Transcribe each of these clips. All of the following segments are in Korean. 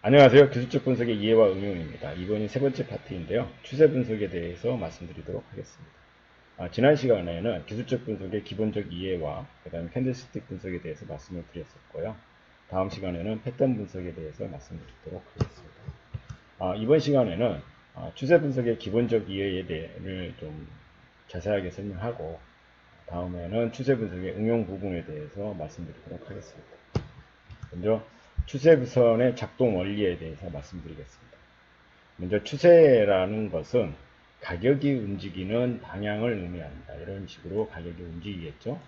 안녕하세요. 기술적 분석의 이해와 응용입니다. 이번이 세 번째 파트인데요. 추세 분석에 대해서 말씀드리도록 하겠습니다. 지난 시간에는 기술적 분석의 기본적 이해와 그 다음에 캔들스틱 분석에 대해서 말씀을 드렸었고요. 다음 시간에는 패턴 분석에 대해서 말씀드리도록 하겠습니다. 이번 시간에는 추세 분석의 기본적 이해에 대해를 좀 자세하게 설명하고 다음에는 추세 분석의 응용 부분에 대해서 말씀드리도록 하겠습니다. 먼저 추세선의 작동 원리에 대해서 말씀드리겠습니다. 먼저 추세라는 것은 가격이 움직이는 방향을 의미합니다. 이런 식으로 가격이 움직이겠죠.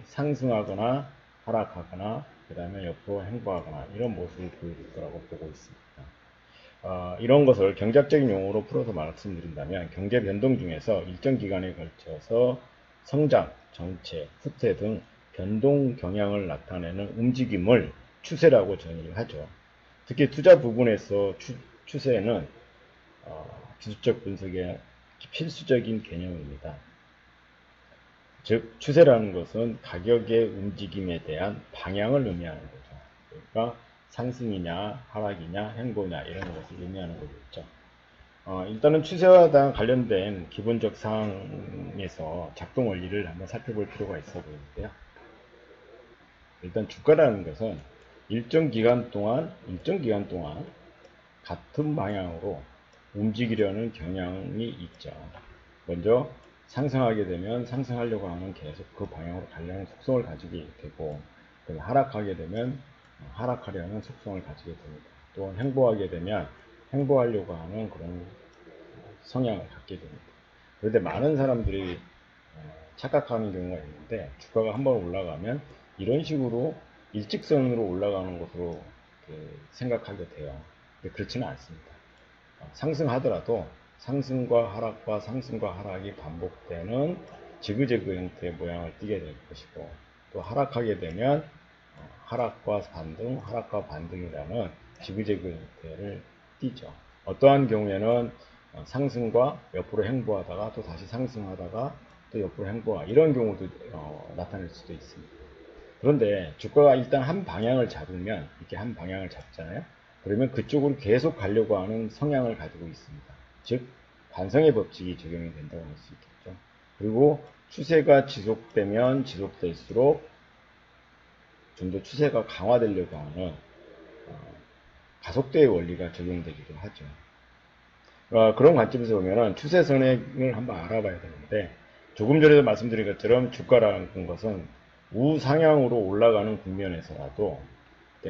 상승하거나 하락하거나 그 다음에 옆으로 행보하거나 이런 모습을 보여줄 거라고 보고 있습니다. 이런 것을 경제학적인 용어로 풀어서 말씀드린다면 경제 변동 중에서 일정 기간에 걸쳐서 성장, 정체, 후퇴 등 변동 경향을 나타내는 움직임을 추세라고 정의를 하죠. 특히 투자 부분에서 추세는 기술적 분석의 필수적인 개념입니다. 즉 추세라는 것은 가격의 움직임에 대한 방향을 의미하는 거죠. 그러니까 상승이냐 하락이냐 행보냐 이런 것을 의미하는 거겠죠. 일단은 추세와 관련된 기본적 사항에서 작동 원리를 한번 살펴볼 필요가 있어 보이는데요. 일단 주가라는 것은 일정 기간 동안 같은 방향으로 움직이려는 경향이 있죠. 먼저 상승하게 되면 상승하려고 하면 계속 그 방향으로 가려는 속성을 가지게 되고, 하락하게 되면 하락하려는 속성을 가지게 됩니다. 또 행보하게 되면 행보하려고 하는 그런 성향을 갖게 됩니다. 그런데 많은 사람들이 착각하는 경우가 있는데, 주가가 한번 올라가면 이런 식으로 일직선으로 올라가는 것으로 생각하게 돼요. 근데 그렇지는 않습니다. 상승하더라도 상승과 하락이 반복되는 지그재그 형태의 모양을 띠게 될 것이고, 또 하락하게 되면 하락과 반등이라는 지그재그 형태를 띠죠. 어떠한 경우에는 상승과 옆으로 행보하다가 또 다시 상승하다가 또 옆으로 행보하 이런 경우도 나타날 수도 있습니다. 그런데 주가가 일단 한 방향을 잡으면 이렇게 한 방향을 잡잖아요. 그러면 그쪽으로 계속 가려고 하는 성향을 가지고 있습니다. 즉 관성의 법칙이 적용이 된다고 할 수 있겠죠. 그리고 추세가 지속되면 지속될수록 좀 더 추세가 강화되려고 하는 가속도의 원리가 적용되기도 하죠. 그런 관점에서 보면 추세선을 한번 알아봐야 되는데, 조금 전에도 말씀드린 것처럼 주가라는 것은 우상향으로 올라가는 국면에서라도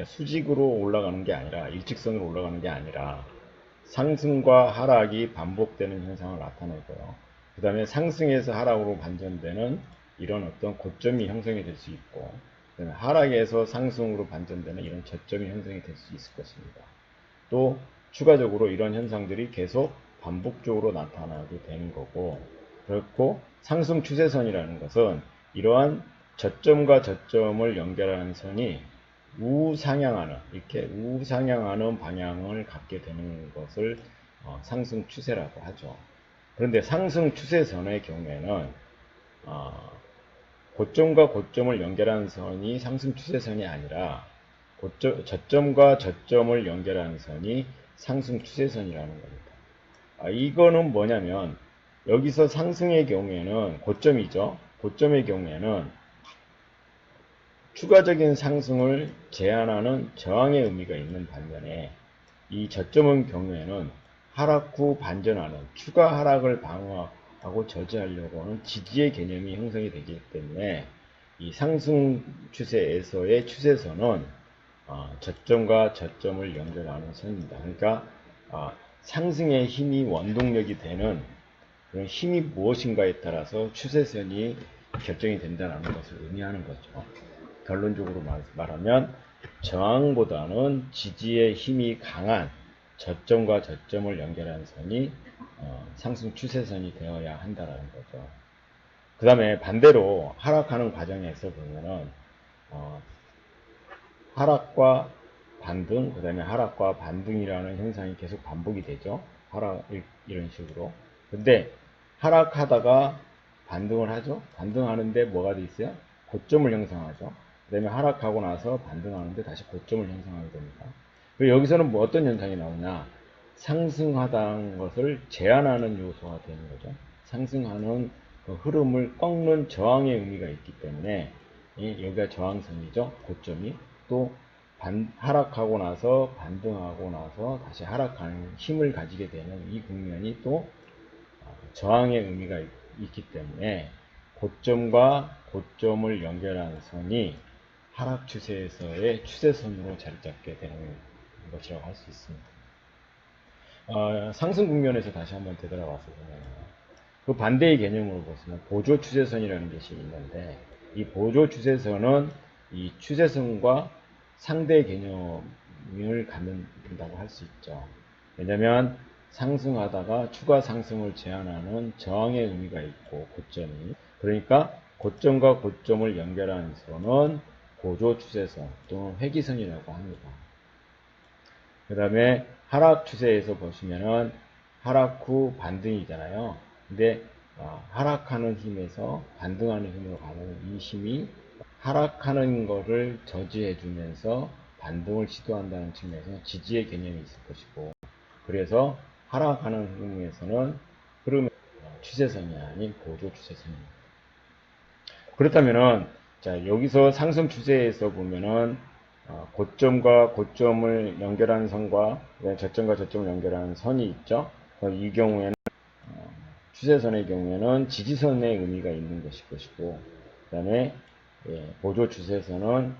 수직으로 올라가는 게 아니라 일직선으로 올라가는 게 아니라 상승과 하락이 반복되는 현상을 나타내고요. 그 다음에 상승에서 하락으로 반전되는 이런 어떤 고점이 형성이 될 수 있고, 그 다음에 하락에서 상승으로 반전되는 이런 저점이 형성이 될 수 있을 것입니다. 또 추가적으로 이런 현상들이 계속 반복적으로 나타나게 되는 거고, 그렇고 상승 추세선이라는 것은 이러한 저점과 저점을 연결하는 선이 이렇게 우상향하는 방향을 갖게 되는 것을 상승 추세라고 하죠. 그런데 상승 추세선의 경우에는 고점과 고점을 연결하는 선이 상승 추세선이 아니라 저점과 저점을 연결하는 선이 상승 추세선이라는 겁니다. 이거는 뭐냐면 여기서 상승의 경우에는 고점이죠. 고점의 경우에는 추가적인 상승을 제한하는 저항의 의미가 있는 반면에 이 저점의 경우에는 하락 후 반전하는 추가 하락을 방어하고 저지하려고 하는 지지의 개념이 형성이 되기 때문에 이 상승 추세에서의 추세선은 저점과 저점을 연결하는 선입니다. 그러니까 상승의 힘이 원동력이 되는 그런 힘이 무엇인가에 따라서 추세선이 결정이 된다는 것을 의미하는 거죠. 결론적으로 말하면 저항보다는 지지의 힘이 강한 저점과 저점을 연결하는 선이 상승 추세선이 되어야 한다는 거죠. 그 다음에 반대로 하락하는 과정에서 보면은 하락과 반등, 그 다음에 하락과 반등이라는 현상이 계속 반복이 되죠. 이런 식으로. 근데 하락하다가 반등을 하죠. 반등하는데 뭐가 돼 있어요? 고점을 형성하죠. 그 다음에 하락하고 나서 반등하는데 다시 고점을 형성하게 됩니다. 그리고 여기서는 뭐 어떤 현상이 나오냐? 상승하다는 것을 제한하는 요소가 되는 거죠. 상승하는 그 흐름을 꺾는 저항의 의미가 있기 때문에 여기가 저항선이죠. 고점이 또 하락하고 나서 반등하고 나서 다시 하락하는 힘을 가지게 되는 이 국면이 또 저항의 의미가 있기 때문에 고점과 고점을 연결하는 선이 하락 추세에서의 추세선으로 자리 잡게 되는 것이라고 할 수 있습니다. 상승 국면에서 다시 한번 되돌아와서 보면 그 반대의 개념으로 보시면 보조 추세선이라는 것이 있는데 이 보조 추세선은 이 추세선과 상대 개념을 갖는다고 할 수 있죠. 왜냐하면 상승하다가 추가 상승을 제한하는 저항의 의미가 있고 고점이 그러니까 고점과 고점을 연결하는 선은 보조 추세선 또는 회기선이라고 합니다. 그 다음에 하락 추세에서 보시면은 하락 후 반등이잖아요. 근데 하락하는 힘에서 반등하는 힘으로 가는 이 힘이 하락하는 거를 저지해 주면서 반등을 시도한다는 측면에서 지지의 개념이 있을 것이고 그래서 하락하는 흐름에서는 흐름의 추세선이 아닌 보조 추세선입니다. 그렇다면은 자 여기서 상승 추세에서 보면은 고점과 고점을 연결하는 선과 저점과 저점을 연결하는 선이 있죠. 이 경우에는 추세선의 경우에는 지지선의 의미가 있는 것이고 그 다음에 보조 추세선은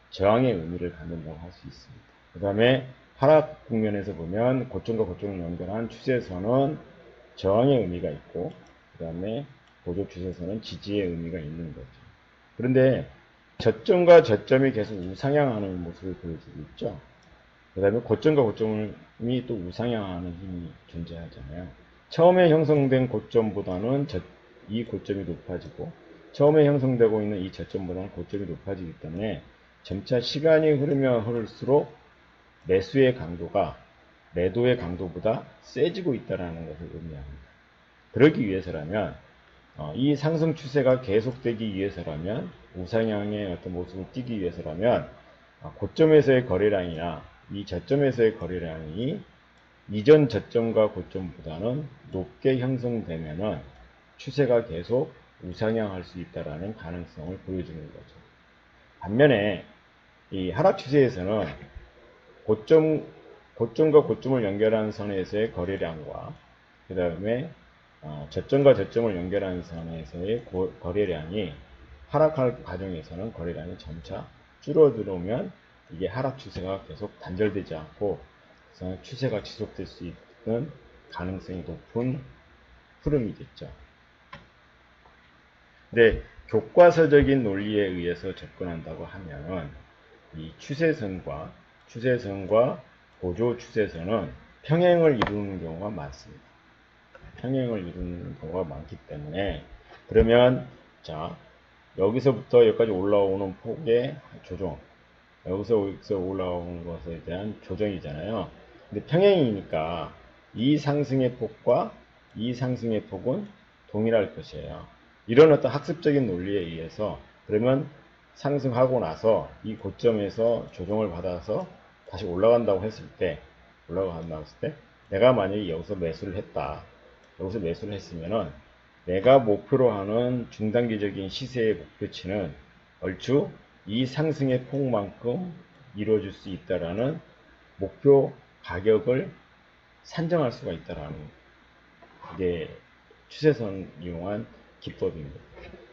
저항의 의미를 갖는다고 할 수 있습니다. 그 다음에 하락 국면에서 보면 고점과 고점을 연결한 추세선은 저항의 의미가 있고 그 다음에 보조 추세선은 지지의 의미가 있는 거죠. 그런데 저점과 저점이 계속 우상향하는 모습을 보여주고 있죠. 그 다음에 고점과 고점이 또 우상향하는 힘이 존재하잖아요. 처음에 형성된 고점보다는 이 고점이 높아지고 처음에 형성되고 있는 이 저점보다는 고점이 높아지기 때문에 점차 시간이 흐르면 흐를수록 매수의 강도가 매도의 강도보다 세지고 있다는 것을 의미합니다. 그러기 위해서라면 이 상승 추세가 계속되기 위해서라면 우상향의 어떤 모습을 띄기 위해서라면 고점에서의 거래량이나 이 저점에서의 거래량이 이전 저점과 고점보다는 높게 형성되면은 추세가 계속 우상향할 수 있다라는 가능성을 보여주는 거죠. 반면에 이 하락 추세에서는 고점과 고점을 연결하는 선에서의 거래량과 그 다음에 저점과 저점을 연결하는 선에서의 거래량이 하락할 과정에서는 거래량이 점차 줄어들어오면 이게 하락 추세가 계속 단절되지 않고 추세가 지속될 수 있는 가능성이 높은 흐름이겠죠. 근데 교과서적인 논리에 의해서 접근한다고 하면 이 추세선과 보조 추세선은 평행을 이루는 경우가 많습니다. 평행을 이루는 경우가 많기 때문에 그러면 자 여기서부터 여기까지 올라오는 폭의 조정 여기서 올라오는 것에 대한 조정이잖아요. 근데 평행이니까 이 상승의 폭과 이 상승의 폭은 동일할 것이에요. 이런 어떤 학습적인 논리에 의해서 그러면 상승하고 나서 이 고점에서 조정을 받아서 다시 올라간다고 했을 때 내가 만약에 여기서 매수를 했다. 여기서 매수를 했으면은 내가 목표로 하는 중단기적인 시세의 목표치는 얼추 이 상승의 폭만큼 이루어질 수 있다라는 목표 가격을 산정할 수가 있다라는 게 추세선 이용한 기법입니다.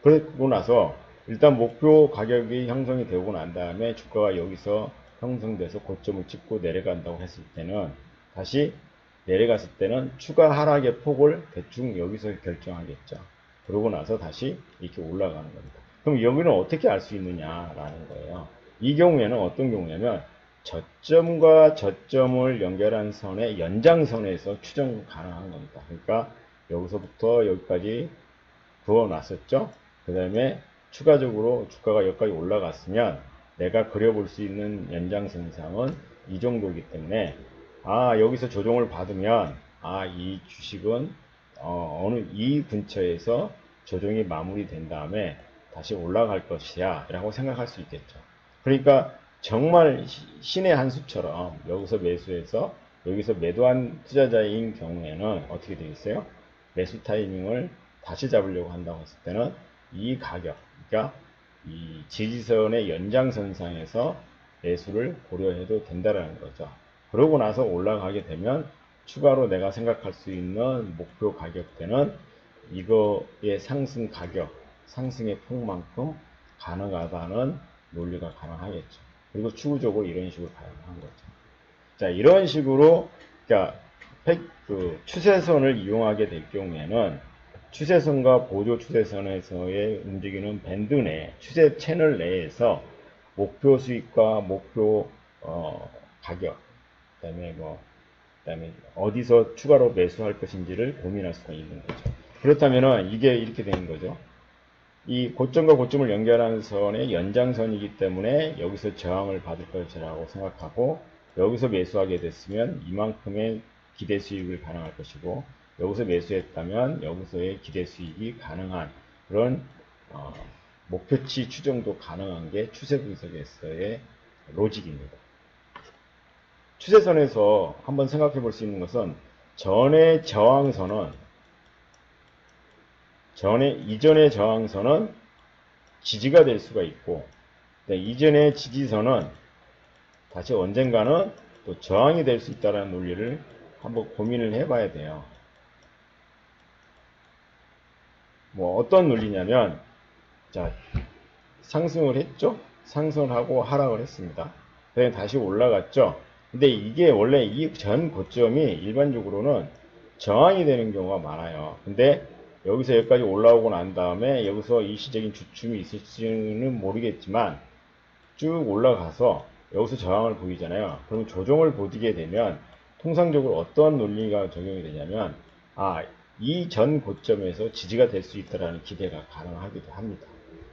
그러고 나서 일단 목표 가격이 형성이 되고 난 다음에 주가가 여기서 형성돼서 고점을 찍고 내려간다고 했을 때는 다시 내려갔을 때는 추가 하락의 폭을 대충 여기서 결정하겠죠. 그러고 나서 다시 이렇게 올라가는 겁니다. 그럼 여기는 어떻게 알 수 있느냐라는 거예요. 이 경우에는 어떤 경우냐면 저점과 저점을 연결한 선의 연장선에서 추정 가능한 겁니다. 그러니까 여기서부터 여기까지 그어놨었죠. 그 다음에 추가적으로 주가가 여기까지 올라갔으면 내가 그려볼 수 있는 연장선상은 이 정도이기 때문에 여기서 조정을 받으면 이 주식은 어느 이 근처에서 조정이 마무리된 다음에 다시 올라갈 것이야 라고 생각할 수 있겠죠. 그러니까 정말 신의 한 수처럼 여기서 매수해서 여기서 매도한 투자자인 경우에는 어떻게 되겠어요? 매수 타이밍을 다시 잡으려고 한다고 했을 때는 이 가격, 그러니까 이 지지선의 연장선상에서 매수를 고려해도 된다라는 거죠. 그러고 나서 올라가게 되면 추가로 내가 생각할 수 있는 목표 가격대는 이거의 상승 가격, 상승의 폭만큼 가능하다는 논리가 가능하겠죠. 그리고 추후적으로 이런 식으로 가능한 거죠. 자, 이런 식으로, 그러니까 추세선을 이용하게 될 경우에는 추세선과 보조 추세선에서의 움직이는 밴드 내, 추세 채널 내에서 목표 수익과 목표 가격, 그다음에 어디서 추가로 매수할 것인지를 고민할 수가 있는 거죠. 그렇다면은 이게 이렇게 되는 거죠. 이 고점과 고점을 연결하는 선의 연장선이기 때문에 여기서 저항을 받을 것이라고 생각하고 여기서 매수하게 됐으면 이만큼의 기대 수익을 가능할 것이고 여기서 매수했다면 여기서의 기대 수익이 가능한 그런 목표치 추정도 가능한 게 추세 분석에서의 로직입니다. 추세선에서 한번 생각해 볼 수 있는 것은 이전의 저항선은 지지가 될 수가 있고 이전의 지지선은 다시 언젠가는 또 저항이 될 수 있다는 논리를 한번 고민을 해봐야 돼요. 뭐 어떤 논리냐면 자, 상승을 했죠? 상승을 하고 하락을 했습니다. 그다음에 다시 올라갔죠? 근데 이게 원래 이 전 고점이 일반적으로는 저항이 되는 경우가 많아요. 근데 여기서 여기까지 올라오고 난 다음에 여기서 일시적인 주춤이 있을지는 모르겠지만 쭉 올라가서 여기서 저항을 보이잖아요. 그럼 조정을 보이게 되면 통상적으로 어떠한 논리가 적용이 되냐면 이 전 고점에서 지지가 될 수 있다는 기대가 가능하기도 합니다.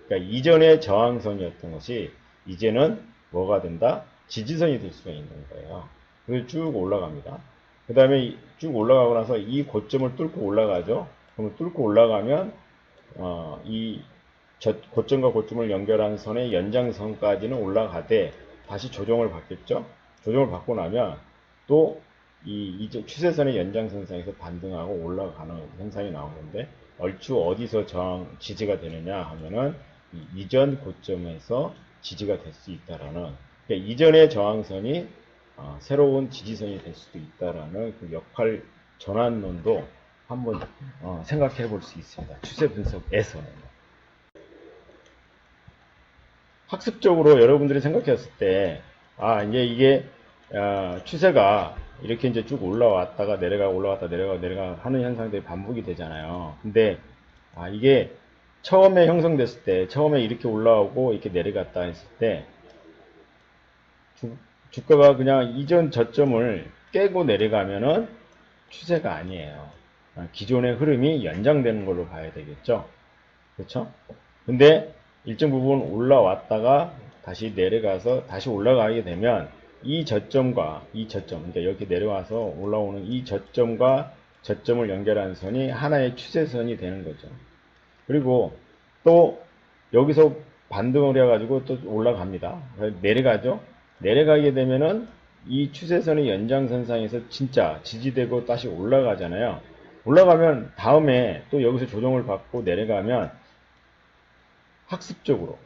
그러니까 이전의 저항선이었던 것이 이제는 뭐가 된다? 지지선이 될 수가 있는 거예요. 그래서 쭉 올라갑니다. 그 다음에 쭉 올라가고 나서 이 고점을 뚫고 올라가죠. 그럼 뚫고 올라가면 이 고점과 고점을 연결한 선의 연장선까지는 올라가되 다시 조정을 받겠죠. 조정을 받고 나면 또 이제 추세선의 연장선상에서 반등하고 올라가는 현상이 나오는데 얼추 어디서 지지가 되느냐 하면은 이전 고점에서 지지가 될 수 있다라는 그러니까 이전의 저항선이 새로운 지지선이 될 수도 있다라는 그 역할 전환론도 한번 생각해 볼 수 있습니다. 추세 분석에서는 학습적으로 여러분들이 생각했을 때 이제 이게 추세가 이렇게 이제 쭉 올라왔다가 올라갔다 내려가 하는 현상들이 반복이 되잖아요. 근데 이게 처음에 형성됐을 때 처음에 이렇게 올라오고 이렇게 내려갔다 했을 때 주가가 그냥 이전 저점을 깨고 내려가면은 추세가 아니에요. 기존의 흐름이 연장되는 걸로 봐야 되겠죠. 그렇죠? 근데 일정 부분 올라왔다가 다시 내려가서 다시 올라가게 되면 이 저점과 이 저점, 그러니까 이렇게 내려와서 올라오는 이 저점과 저점을 연결하는 선이 하나의 추세선이 되는 거죠. 그리고 또 여기서 반등을 해가지고 또 올라갑니다. 내려가죠. 내려가게 되면은 이 추세선의 연장선상에서 진짜 지지되고 다시 올라가잖아요. 올라가면 다음에 또 여기서 조정을 받고 내려가면 학습적으로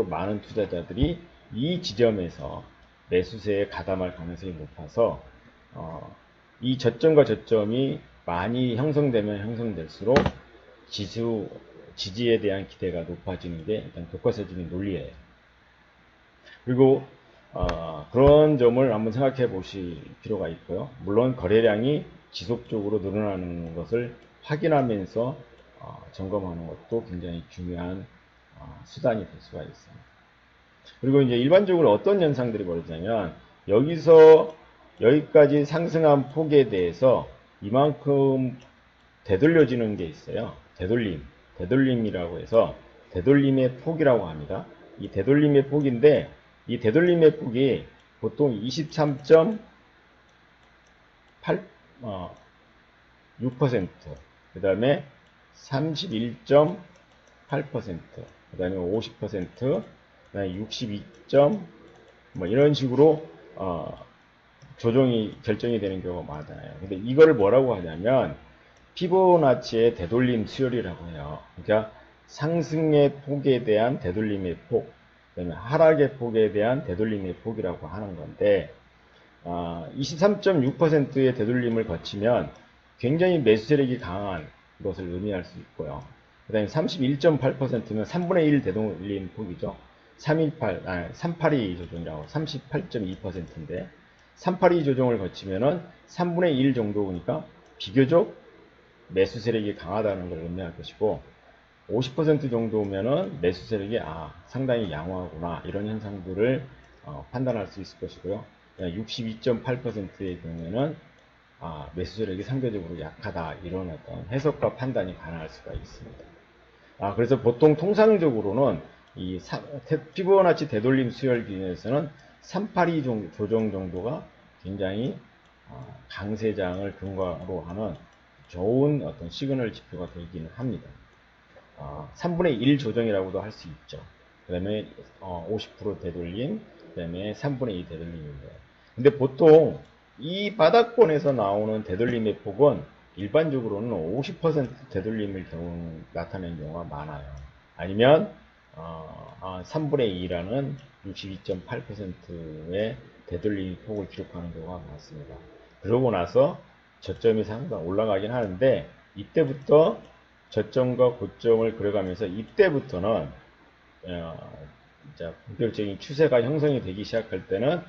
많은 투자자들이 이 지점에서 매수세에 가담할 가능성이 높아서 이 저점과 저점이 많이 형성되면 형성될수록 지지에 대한 기대가 높아지는 게 일단 교과서적인 논리예요. 그리고 그런 점을 한번 생각해 보실 필요가 있고요. 물론 거래량이 지속적으로 늘어나는 것을 확인하면서 점검하는 것도 굉장히 중요한 수단이 될 수가 있습니다. 그리고 이제 일반적으로 어떤 현상들이 벌어지냐면 여기서 여기까지 상승한 폭에 대해서 이만큼 되돌려지는 게 있어요. 되돌림이라고 해서 되돌림의 폭이라고 합니다. 이 되돌림의 폭인데 이 되돌림의 폭이 보통 23.6%, 그 다음에 31.8%, 그 다음에 50%, 그 다음에 62.8%, 뭐 이런 식으로 조정이 결정이 되는 경우가 많아요. 근데 이거를 뭐라고 하냐면 피보나치의 되돌림 수열이라고 해요. 그러니까 상승의 폭에 대한 되돌림의 폭, 그다음에 하락의 폭에 대한 되돌림의 폭이라고 하는 건데 23.6%의 되돌림을 거치면 굉장히 매수 세력이 강한 것을 의미할 수 있고요. 그 다음에 31.8%면 3분의 1 되돌림 폭이죠. 382 조정이라고 38.2%인데 382 조정을 거치면은 3분의 1 정도니까 비교적 매수 세력이 강하다는 걸 의미할 것이고 50% 정도면은 매수 세력이 상당히 양호하구나 이런 현상들을 판단할 수 있을 것이고요. 62.8%의 경우에는 매수 세력이 상대적으로 약하다 이런 어떤 해석과 판단이 가능할 수가 있습니다. 그래서 보통 통상적으로는 이 피보나치 되돌림 수열 기준에서는 382 조정 정도가 굉장히 강세장을 근거로 하는 좋은 어떤 시그널 지표가 되기는 합니다. 3분의 1 조정이라고도 할 수 있죠. 그 다음에 50% 되돌림, 그 다음에 3분의 2 되돌림인데 근데 보통 이 바닥권에서 나오는 되돌림의 폭은 일반적으로는 50% 되돌림을 나타내는 경우가 많아요. 아니면 3분의 2라는 62.8%의 되돌림 폭을 기록하는 경우가 많습니다. 그러고 나서 저점이 상당 올라가긴 하는데 이때부터 저점과 고점을 그려가면서 이때부터는 본격적인 추세가 형성이 되기 시작할 때는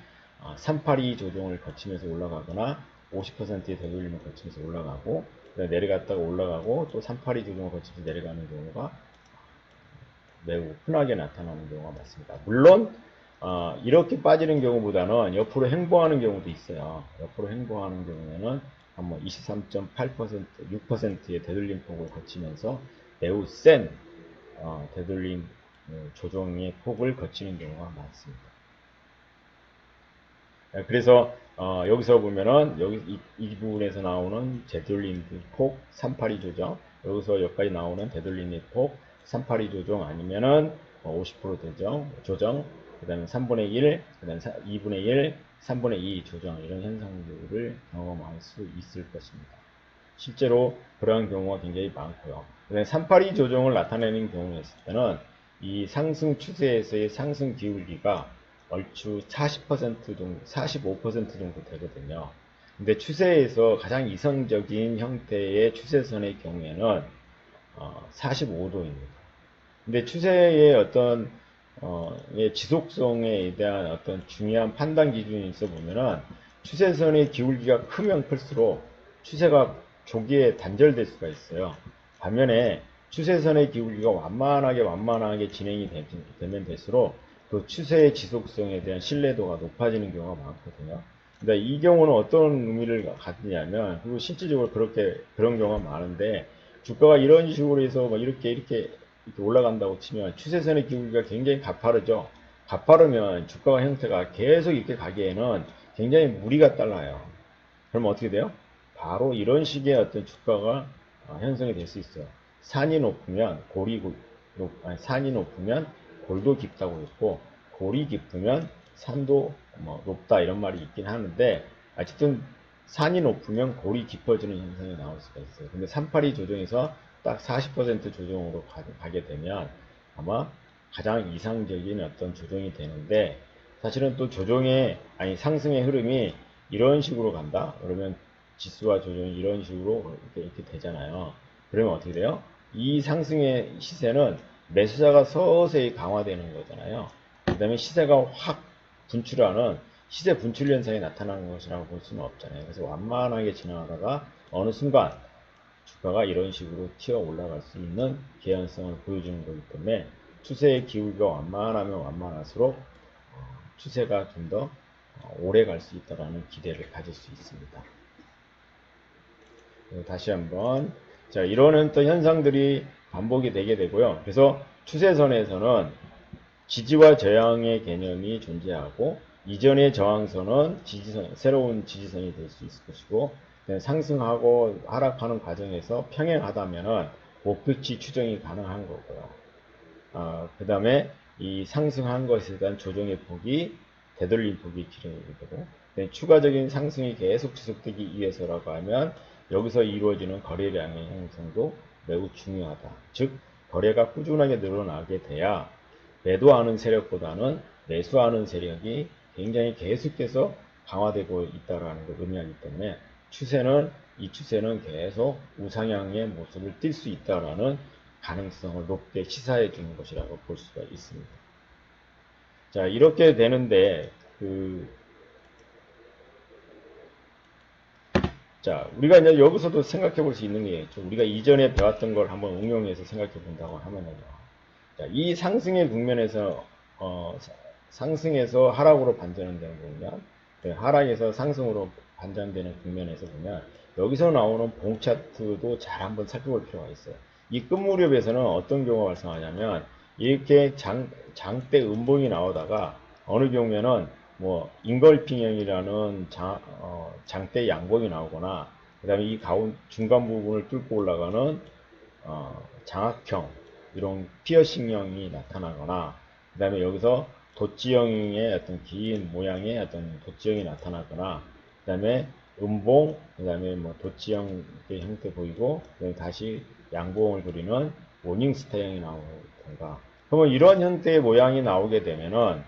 382 조정을 거치면서 올라가거나 50%의 되돌림을 거치면서 올라가고 내려갔다가 올라가고 또 382 조정을 거치면서 내려가는 경우가 매우 흔하게 나타나는 경우가 많습니다. 물론 이렇게 빠지는 경우보다는 옆으로 행보하는 경우도 있어요. 옆으로 행보하는 경우에는 한번 23.8%, 6%의 되돌림 폭을 거치면서 매우 센 되돌림 조정의 폭을 거치는 경우가 많습니다. 그래서 여기서 보면은 여기 이 부분에서 나오는 되돌림 폭 382 조정, 여기서 여기까지 나오는 되돌림의 폭 382 조정 아니면은 50% 조정, 그 다음에 3분의 1, 그 다음에 2분의 1, 3분의 2 조정 이런 현상들을 경험할 수 있을 것입니다. 실제로 그러한 경우가 굉장히 많고요. 그 다음에 382 조정을 나타내는 경우에 있을 때는 이 상승 추세에서의 상승 기울기가 얼추 40% 정도, 45% 정도 되거든요. 근데 추세에서 가장 이성적인 형태의 추세선의 경우에는 45도입니다. 근데 추세의 어떤 지속성에 대한 어떤 중요한 판단 기준이 있어 보면은 추세선의 기울기가 크면 클수록 추세가 조기에 단절될 수가 있어요. 반면에 추세선의 기울기가 완만하게 진행이 되면 될수록 그 추세의 지속성에 대한 신뢰도가 높아지는 경우가 많거든요. 근데 이 경우는 어떤 의미를 갖느냐면, 그리고 실질적으로 그런 경우가 많은데, 주가가 이런 식으로 해서 이렇게 올라간다고 치면 추세선의 기울기가 굉장히 가파르죠. 가파르면 주가가 형태가 계속 이렇게 가기에는 굉장히 무리가 따라요. 그러면 어떻게 돼요? 바로 이런 식의 어떤 주가가 형성이 될 수 있어요. 산이 높으면 산이 높으면 골도 깊다고 했고, 골이 깊으면 산도 높다 이런 말이 있긴 하는데, 어쨌든 산이 높으면 골이 깊어지는 현상이 나올 수가 있어요. 근데 382 조정에서 딱 40% 조정으로 가게 되면 아마 가장 이상적인 어떤 조정이 되는데, 사실은 또 상승의 흐름이 이런 식으로 간다? 그러면 지수와 조정이 이런 식으로 이렇게 되잖아요. 그러면 어떻게 돼요? 이 상승의 시세는 매수자가 서서히 강화되는 거잖아요. 그 다음에 시세가 확 분출하는 시세 분출 현상이 나타나는 것이라고 볼 수는 없잖아요. 그래서 완만하게 지나가다가 어느 순간 주가가 이런 식으로 튀어 올라갈 수 있는 개연성을 보여주는 거기 때문에 추세의 기울기가 완만하면 완만할수록 추세가 좀 더 오래 갈 수 있다는 기대를 가질 수 있습니다. 다시 한번 이런 또 현상들이 반복이 되게 되고요. 그래서 추세선에서는 지지와 저항의 개념이 존재하고 이전의 저항선은 새로운 지지선이 될 수 있을 것이고 상승하고 하락하는 과정에서 평행하다면은 목표치 추정이 가능한 거고요. 그 다음에 이 상승한 것에 대한 조정의 폭이 되돌림 폭이 길어지게 되고, 추가적인 상승이 계속 지속되기 위해서라고 하면 여기서 이루어지는 거래량의 형성도 매우 중요하다. 즉 거래가 꾸준하게 늘어나게 돼야 매도하는 세력보다는 매수하는 세력이 굉장히 계속해서 강화되고 있다는 걸 의미하기 때문에 이 추세는 계속 우상향의 모습을 띌 수 있다라는 가능성을 높게 시사해 주는 것이라고 볼 수가 있습니다. 자, 이렇게 되는데 자, 우리가 이제 여기서도 생각해 볼 수 있는 게 있죠. 우리가 이전에 배웠던 걸 한번 응용해서 생각해 본다고 하면요. 자, 이 상승의 국면에서 상승에서 하락으로 반전되는 국면, 하락에서 상승으로 반전되는 국면에서 보면 여기서 나오는 봉 차트도 잘 한번 살펴볼 필요가 있어요. 이 끝무렵에서는 어떤 경우가 발생하냐면 이렇게 장대 음봉이 나오다가 어느 경우에는 뭐 인걸핑형이라는 장대 양봉이 나오거나 그 다음에 이 중간 부분을 뚫고 올라가는 장악형 이런 피어싱형이 나타나거나 그 다음에 여기서 돛지형의 어떤 긴 모양의 어떤 돛지형이 나타나거나 그 다음에 음봉 그 다음에 뭐 돛지형 형태 보이고 다시 양봉을 그리는 모닝스타형이 나오던가 그러면 이런 형태의 모양이 나오게 되면은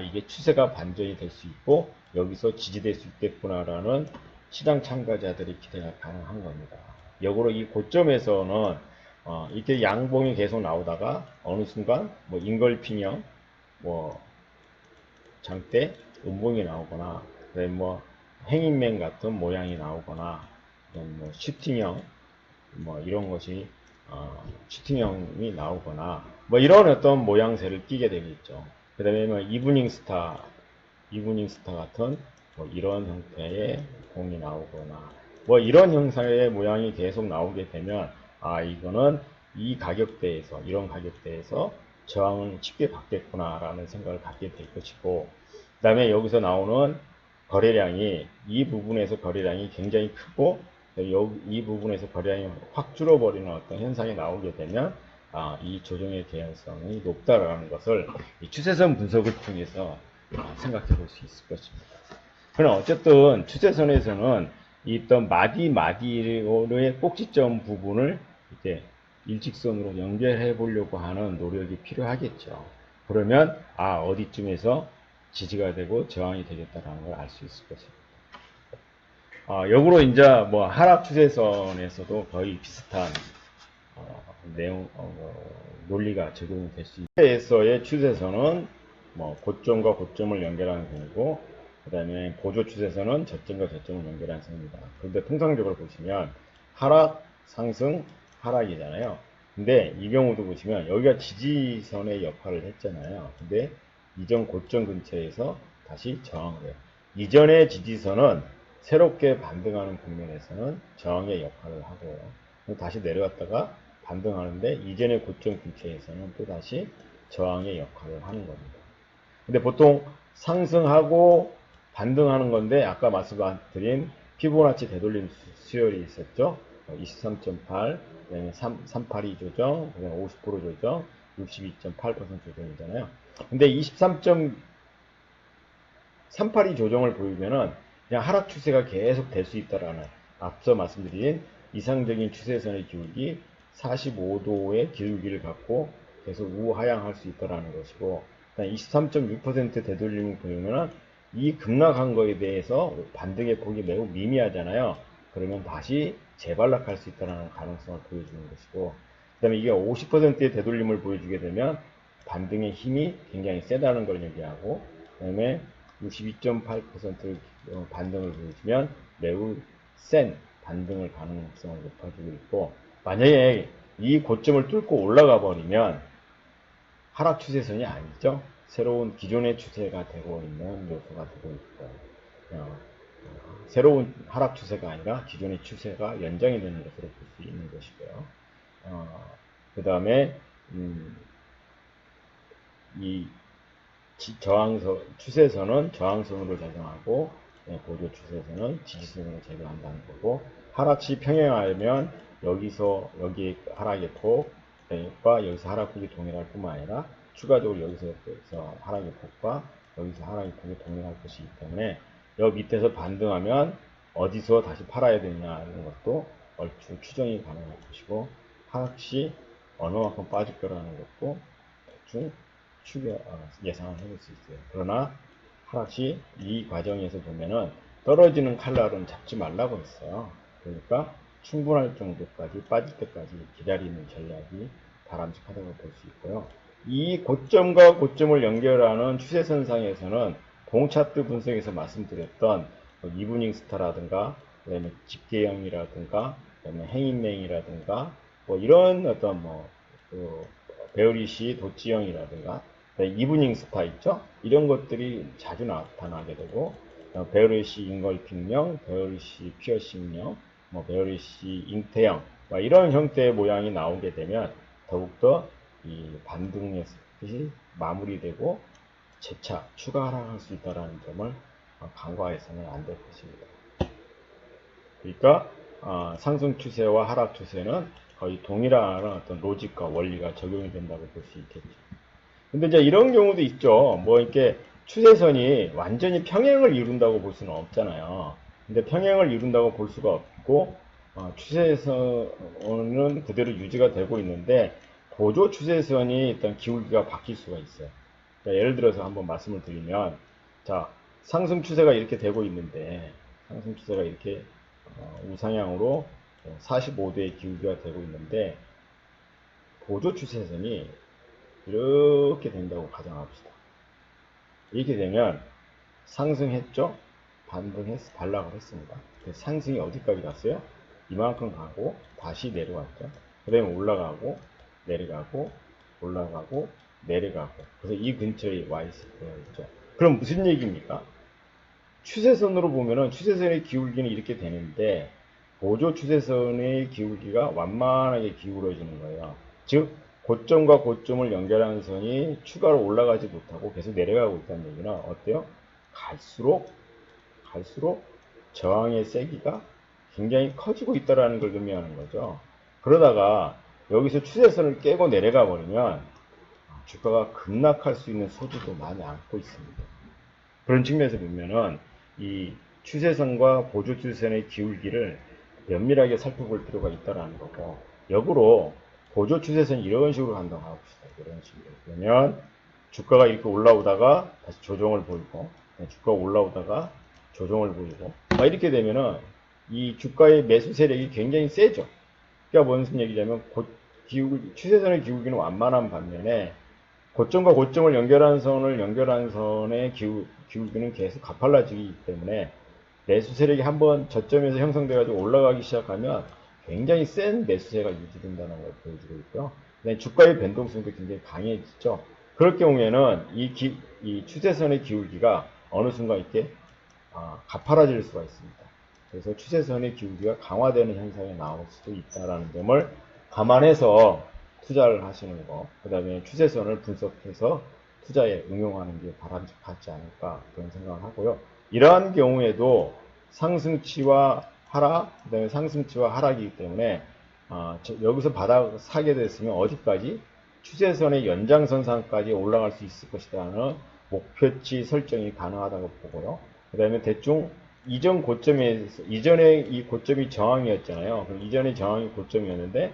이게 추세가 반전이 될 수 있고 여기서 지지될 수 있겠구나라는 시장 참가자들의 기대가 가능한 겁니다. 역으로 이 고점에서는 이렇게 양봉이 계속 나오다가 어느 순간 뭐 인걸핑형 뭐 장대 음봉이 나오거나 그다음에 뭐 행인맨 같은 모양이 나오거나 뭐 슈팅형 뭐 이런 것이 슈팅형이 나오거나 뭐 이런 어떤 모양새를 띠게 되겠죠. 그 다음에 뭐 이브닝 스타 같은 뭐 이런 형태의 공이 나오거나 뭐 이런 형상의 모양이 계속 나오게 되면 이거는 이런 가격대에서 저항을 쉽게 받겠구나 라는 생각을 갖게 될 것이고 그 다음에 여기서 나오는 거래량이 이 부분에서 거래량이 굉장히 크고 이 부분에서 거래량이 확 줄어버리는 어떤 현상이 나오게 되면 이 조정의 개연성이 높다라는 것을 이 추세선 분석을 통해서 생각해 볼 수 있을 것입니다. 그러나 어쨌든 추세선에서는 있던 마디의 꼭지점 부분을 이제 일직선으로 연결해 보려고 하는 노력이 필요하겠죠. 그러면 어디쯤에서 지지가 되고 저항이 되겠다라는 걸 알 수 있을 것입니다. 역으로 이제 뭐 하락 추세선에서도 거의 비슷한 논리가 적용이 될 수 있습니다. 에서의 추세선은 뭐 고점과 고점을 연결하는 경우고 그 다음에 보조 추세선은 저점과 저점을 연결하는 선입니다. 그런데 통상적으로 보시면 하락, 상승, 하락이잖아요. 근데 이 경우도 보시면 여기가 지지선의 역할을 했잖아요. 근데 이전 고점 근처에서 다시 저항을 해요. 이전의 지지선은 새롭게 반등하는 국면에서는 저항의 역할을 하고요. 다시 내려갔다가 반등하는데 이전의 고점 근처에서는 또 다시 저항의 역할을 하는 겁니다. 근데 보통 상승하고 반등하는 건데 아까 말씀드린 피보나치 되돌림 수열이 있었죠. 23.8, 그다음에 382 조정, 그다음에 50% 조정, 62.8% 조정이잖아요. 근데 23.382 조정을 보이면은 그냥 하락 추세가 계속 될 수 있다라는 앞서 말씀드린 이상적인 추세선의 기울기 45도의 기울기를 갖고 계속 우하향할 수 있다라는 것이고 23.6% 되돌림을 보이면은 이 급락한 거에 대해서 반등의 폭이 매우 미미하잖아요. 그러면 다시 재반락할 수 있다는 가능성을 보여주는 것이고 그 다음에 이게 50%의 되돌림을 보여주게 되면 반등의 힘이 굉장히 세다는 걸 얘기하고 그 다음에 62.8% 반등을 보여주면 매우 센 반등을 가능성을 높아지고 있고 만약에 이 고점을 뚫고 올라가 버리면 하락 추세선이 아니죠. 새로운 기존의 추세가 되고 있는 요소가 되고 있고 새로운 하락 추세가 아니라 기존의 추세가 연장이 되는 것으로 볼 수 있는 것이고요. 그 다음에 이 추세선은 저항선으로 작용하고 보조 추세선은 지지선으로 작용한다는 거고 하락시 평행하면 여기 하락의 폭과 여기서 하락폭이 동일할 뿐만 아니라 추가적으로 여기서 하락의 폭과 여기서 하락이 크게 동행할 것이기 때문에 여기 밑에서 반등하면 어디서 다시 팔아야 되느냐 이런 것도 얼추 추정이 가능할 것이고, 하락시 얼마만큼 빠질 거라는 것도 대충 예상을 해볼 수 있어요. 그러나 하락시 이 과정에서 보면은 떨어지는 칼날은 잡지 말라고 했어요. 그러니까 충분할 정도까지 빠질 때까지 기다리는 전략이 바람직하다고 볼 수 있고요. 이 고점과 고점을 연결하는 추세선상에서는 봉차트 분석에서 말씀드렸던 이브닝 스타라든가, 그 다음에 집계형이라든가, 그 다음에 행인맹이라든가, 뭐 이런 어떤 베어리시 도치형이라든가, 이브닝 스타 있죠? 이런 것들이 자주 나타나게 되고, 베어리시 인걸핑형, 베어리시 피어싱형, 베어리시 잉태형, 이런 형태의 모양이 나오게 되면 더욱더 이 반등의 뜻이 마무리되고 재차 추가 하락할 수 있다는 점을 간과해서는 안 될 것입니다. 그러니까 상승 추세와 하락 추세는 거의 동일한 어떤 로직과 원리가 적용이 된다고 볼 수 있겠죠. 근데 이제 이런 경우도 있죠. 이렇게 추세선이 완전히 평행을 이룬다고 볼 수는 없잖아요. 근데 평행을 이룬다고 볼 수가 없고, 추세선은 그대로 유지가 되고 있는데 보조 추세선이 일단 기울기가 바뀔 수가 있어요. 그러니까 예를 들어서 한번 말씀을 드리면, 자, 상승 추세가 이렇게 되고 있는데, 상승 추세가 이렇게 우상향으로 45도의 기울기가 되고 있는데, 보조 추세선이 이렇게 된다고 가정합시다. 이렇게 되면 상승했죠? 반락을 했습니다. 상승이 어디까지 갔어요? 이만큼 가고 다시 내려왔죠. 그 다음에 올라가고 내려가고 올라가고 내려가고, 그래서 이 근처에 와 있을 거죠. 그럼 무슨 얘기입니까? 추세선으로 보면은 추세선의 기울기는 이렇게 되는데 보조 추세선의 기울기가 완만하게 기울어지는 거예요. 즉 고점과 고점을 연결하는 선이 추가로 올라가지 못하고 계속 내려가고 있다는 얘기는 어때요? 갈수록 저항의 세기가 굉장히 커지고 있다는 걸 의미하는 거죠. 그러다가 여기서 추세선을 깨고 내려가 버리면 주가가 급락할 수 있는 소지도 많이 안고 있습니다. 그런 측면에서 보면은 이 추세선과 보조 추세선의 기울기를 면밀하게 살펴볼 필요가 있다는 거고, 역으로 보조 추세선이 이런 식으로 간다고 합시다. 이런 식으로. 그러면 주가가 이렇게 올라오다가 다시 조정을 보이고, 주가가 올라오다가 조정을 보이고, 이렇게 되면은 이 주가의 매수 세력이 굉장히 세죠. 그러니까 무슨 얘기냐면 추세선의 기울기는 완만한 반면에 고점과 고점을 연결하는 선의 기울기는 계속 가팔라지기 때문에 매수 세력이 한번 저점에서 형성돼가지고 올라가기 시작하면 굉장히 센 매수세가 유지된다는 걸 보여주고 있고요. 주가의 변동성도 굉장히 강해지죠. 그럴 경우에는 이 추세선의 기울기가 어느 순간 이렇게 가팔라질 수가 있습니다. 그래서 추세선의 기울기가 강화되는 현상이 나올 수도 있다는 점을 감안해서 투자를 하시는 거, 그 다음에 추세선을 분석해서 투자에 응용하는 게 바람직하지 않을까 그런 생각을 하고요. 이러한 경우에도 상승치와 하락, 그 다음에 상승치와 하락이기 때문에 여기서 바닥 사게 됐으면 어디까지? 추세선의 연장선상까지 올라갈 수 있을 것이라는 목표치 설정이 가능하다고 보고요. 그 다음에 대충 이전에 이 고점이 저항이었잖아요. 그럼 이전의 저항이 고점이었는데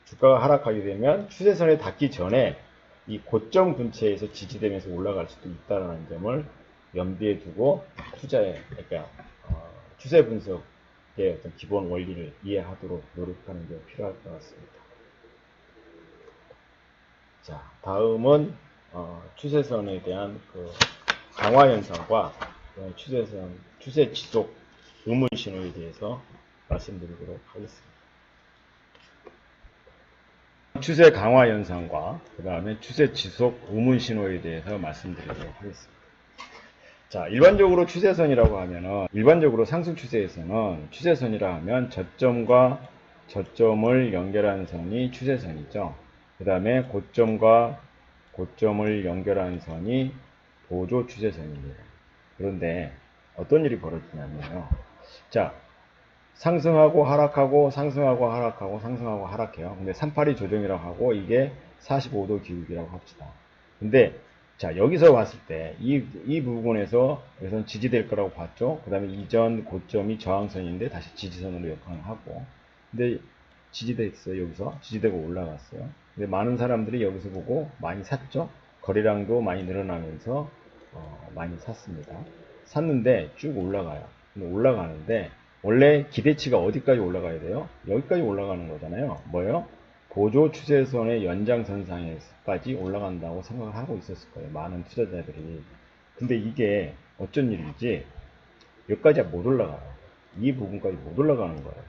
주가가 하락하게 되면 추세선에 닿기 전에 이 고점 근처에서 지지되면서 올라갈 수도 있다는 점을 염두에 두고 그러니까 추세 분석의 어떤 기본 원리를 이해하도록 노력하는 게 필요할 것 같습니다. 자, 다음은 추세선에 대한 강화 현상과 추세 지속 의문 신호에 대해서 말씀드리도록 하겠습니다. 추세 강화 현상과 그 다음에 추세 지속 의문 신호에 대해서 말씀드리도록 하겠습니다. 자, 일반적으로 추세선이라고 하면은, 일반적으로 상승 추세에서는 추세선이라 하면 저점과 저점을 연결하는 선이 추세선이죠. 그 다음에 고점과 고점을 연결하는 선이 보조 추세선입니다. 그런데 어떤 일이 벌어지냐면요. 자, 상승하고 하락하고 상승하고 하락하고 상승하고 하락해요. 근데 382 조정이라고 하고 이게 45도 기울기라고 합시다. 근데 자, 여기서 봤을 때, 이 부분에서, 여기서는 지지될 거라고 봤죠? 그 다음에 이전 고점이 저항선인데, 다시 지지선으로 역행을 하고. 근데, 지지됐어요, 여기서. 지지되고 올라갔어요. 근데 많은 사람들이 여기서 보고 많이 샀죠? 거래량도 많이 늘어나면서, 많이 샀습니다. 샀는데, 쭉 올라가요. 근데 올라가는데, 원래 기대치가 어디까지 올라가야 돼요? 여기까지 올라가는 거잖아요. 뭐예요? 보조 추세선의 연장선상에까지 올라간다고 생각을 하고 있었을 거예요. 많은 투자자들이. 근데 이게 어쩐 일인지 여기까지 못 올라가요. 이 부분까지 못 올라가는 거예요.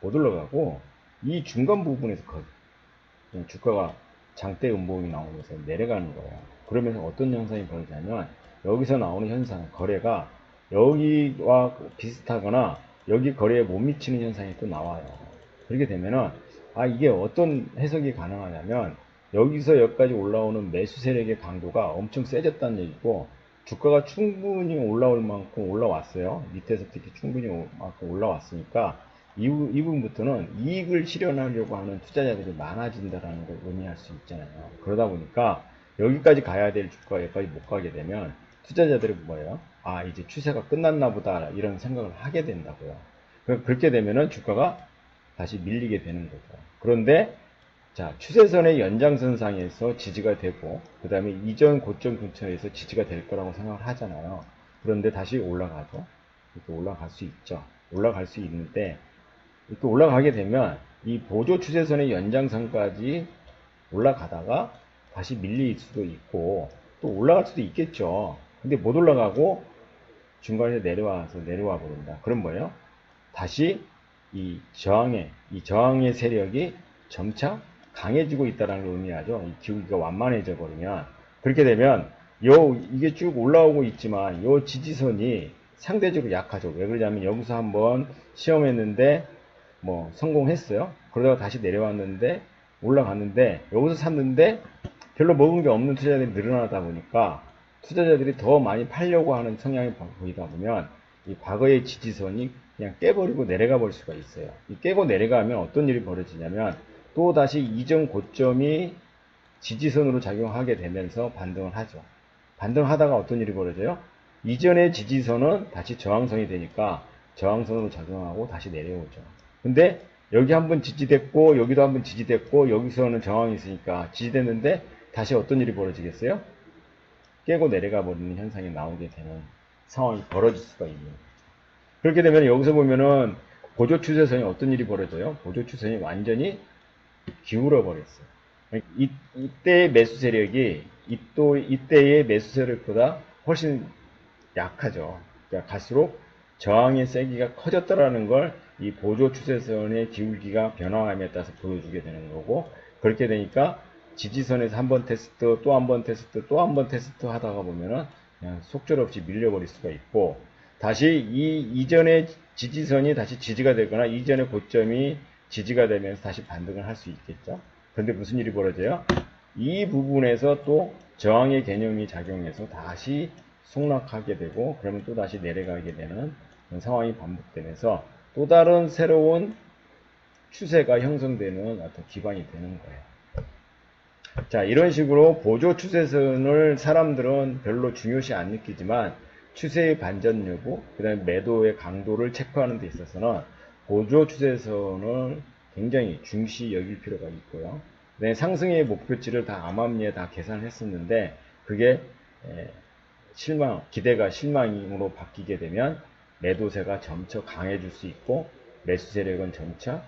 못 올라가고 이 중간 부분에서 주가가 장대 음봉이 나오면서 내려가는 거예요. 그러면서 어떤 현상이 벌어지냐면 여기서 나오는 현상, 거래가 여기와 비슷하거나 여기 거래에 못 미치는 현상이 또 나와요. 그렇게 되면은 이게 어떤 해석이 가능하냐면 여기서 여기까지 올라오는 매수 세력의 강도가 엄청 세졌다는 얘기고 주가가 충분히 올라올 만큼 올라왔어요. 밑에서 특히 충분히 만큼 올라왔으니까 이 부분부터는 이익을 실현하려고 하는 투자자들이 많아진다라는 걸 의미할 수 있잖아요. 그러다 보니까 여기까지 가야 될 주가가 여기까지 못 가게 되면 투자자들이 뭐예요? 이제 추세가 끝났나 보다 이런 생각을 하게 된다고요. 그렇게 되면은 주가가 다시 밀리게 되는 거죠. 그런데 자, 추세선의 연장선상에서 지지가 되고 그 다음에 이전 고점 근처에서 지지가 될 거라고 생각을 하잖아요. 그런데 다시 올라가죠. 이렇게 올라갈 수 있죠. 올라갈 수 있는데 이렇게 올라가게 되면 이 보조 추세선의 연장선까지 올라가다가 다시 밀릴 수도 있고 또 올라갈 수도 있겠죠. 근데 못 올라가고 중간에 내려와 버린다. 그럼 뭐예요? 다시 이 저항의 세력이 점차 강해지고 있다는 걸 의미하죠. 이 기울기가 완만해져 버리면 그렇게 되면 이게 쭉 올라오고 있지만 요 지지선이 상대적으로 약하죠. 왜 그러냐면 여기서 한번 시험했는데 뭐 성공했어요. 그러다가 다시 내려왔는데 올라갔는데 여기서 샀는데 별로 먹은 게 없는 투자자들이 늘어나다 보니까 투자자들이 더 많이 팔려고 하는 성향이 보이다 보면 이 과거의 지지선이 그냥 깨버리고 내려가 볼 수가 있어요. 이 깨고 내려가면 어떤 일이 벌어지냐면 또 다시 이전 고점이 지지선으로 작용하게 되면서 반등을 하죠. 반등하다가 어떤 일이 벌어져요? 이전의 지지선은 다시 저항선이 되니까 저항선으로 작용하고 다시 내려오죠. 근데 여기 한번 지지됐고 여기도 한번 지지됐고 여기서는 저항이 있으니까 지지됐는데 다시 어떤 일이 벌어지겠어요? 깨고 내려가 버리는 현상이 나오게 되는 상황이 벌어질 수가 있는 거죠. 그렇게 되면 여기서 보면은 보조 추세선이 어떤 일이 벌어져요? 보조 추세선이 완전히 기울어 버렸어요. 이때의 매수 세력이 이때의 매수 세력보다 훨씬 약하죠. 그러니까 갈수록 저항의 세기가 커졌다라는 걸 이 보조 추세선의 기울기가 변화함에 따라서 보여주게 되는 거고 그렇게 되니까 지지선에서 한 번 테스트 또 한 번 테스트 또 한 번 테스트 하다가 보면은 그냥 속절없이 밀려버릴 수가 있고 다시 이 이전의 지지선이 다시 지지가 되거나 이전의 고점이 지지가 되면서 다시 반등을 할 수 있겠죠. 그런데 무슨 일이 벌어져요? 이 부분에서 또 저항의 개념이 작용해서 다시 속락하게 되고 그러면 또 다시 내려가게 되는 그런 상황이 반복되면서 또 다른 새로운 추세가 형성되는 어떤 기반이 되는 거예요. 자, 이런 식으로 보조 추세선을 사람들은 별로 중요시 안 느끼지만 추세의 반전 여부, 그 다음에 매도의 강도를 체크하는 데 있어서는 보조 추세선을 굉장히 중시 여길 필요가 있고요. 그다음에 상승의 목표치를 다 암암리에 다 계산을 했었는데 그게 기대가 실망으로 바뀌게 되면 매도세가 점차 강해질 수 있고 매수 세력은 점차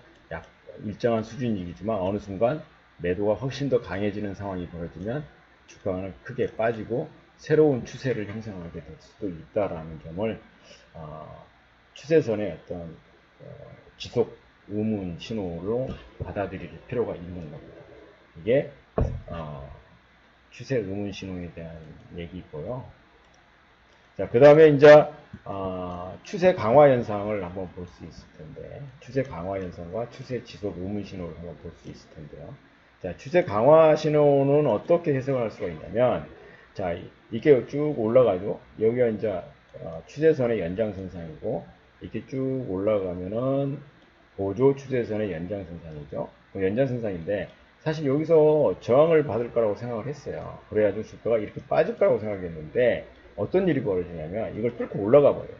일정한 수준이지만 어느 순간 매도가 훨씬 더 강해지는 상황이 벌어지면 주가는 크게 빠지고 새로운 추세를 형성하게 될 수도 있다라는 점을 추세선의 어떤 지속 의문 신호로 받아들일 필요가 있는 겁니다. 이게 추세 의문 신호에 대한 얘기고요. 자, 그 다음에 이제 추세 강화 현상을 한번 볼 수 있을 텐데 추세 강화 현상과 추세 지속 의문 신호를 한번 볼 수 있을 텐데요. 자, 추세 강화 신호는 어떻게 해석할 수가 있냐면 자, 이게 쭉 올라가죠. 여기가 이제 추세선의 연장선상이고 이렇게 쭉 올라가면은 보조 추세선의 연장선상이죠. 연장선상인데 사실 여기서 저항을 받을 거라고 생각을 했어요. 그래야지 주가가 이렇게 빠질 거라고 생각했는데 어떤 일이 벌어지냐면 이걸 뚫고 올라가 버려요.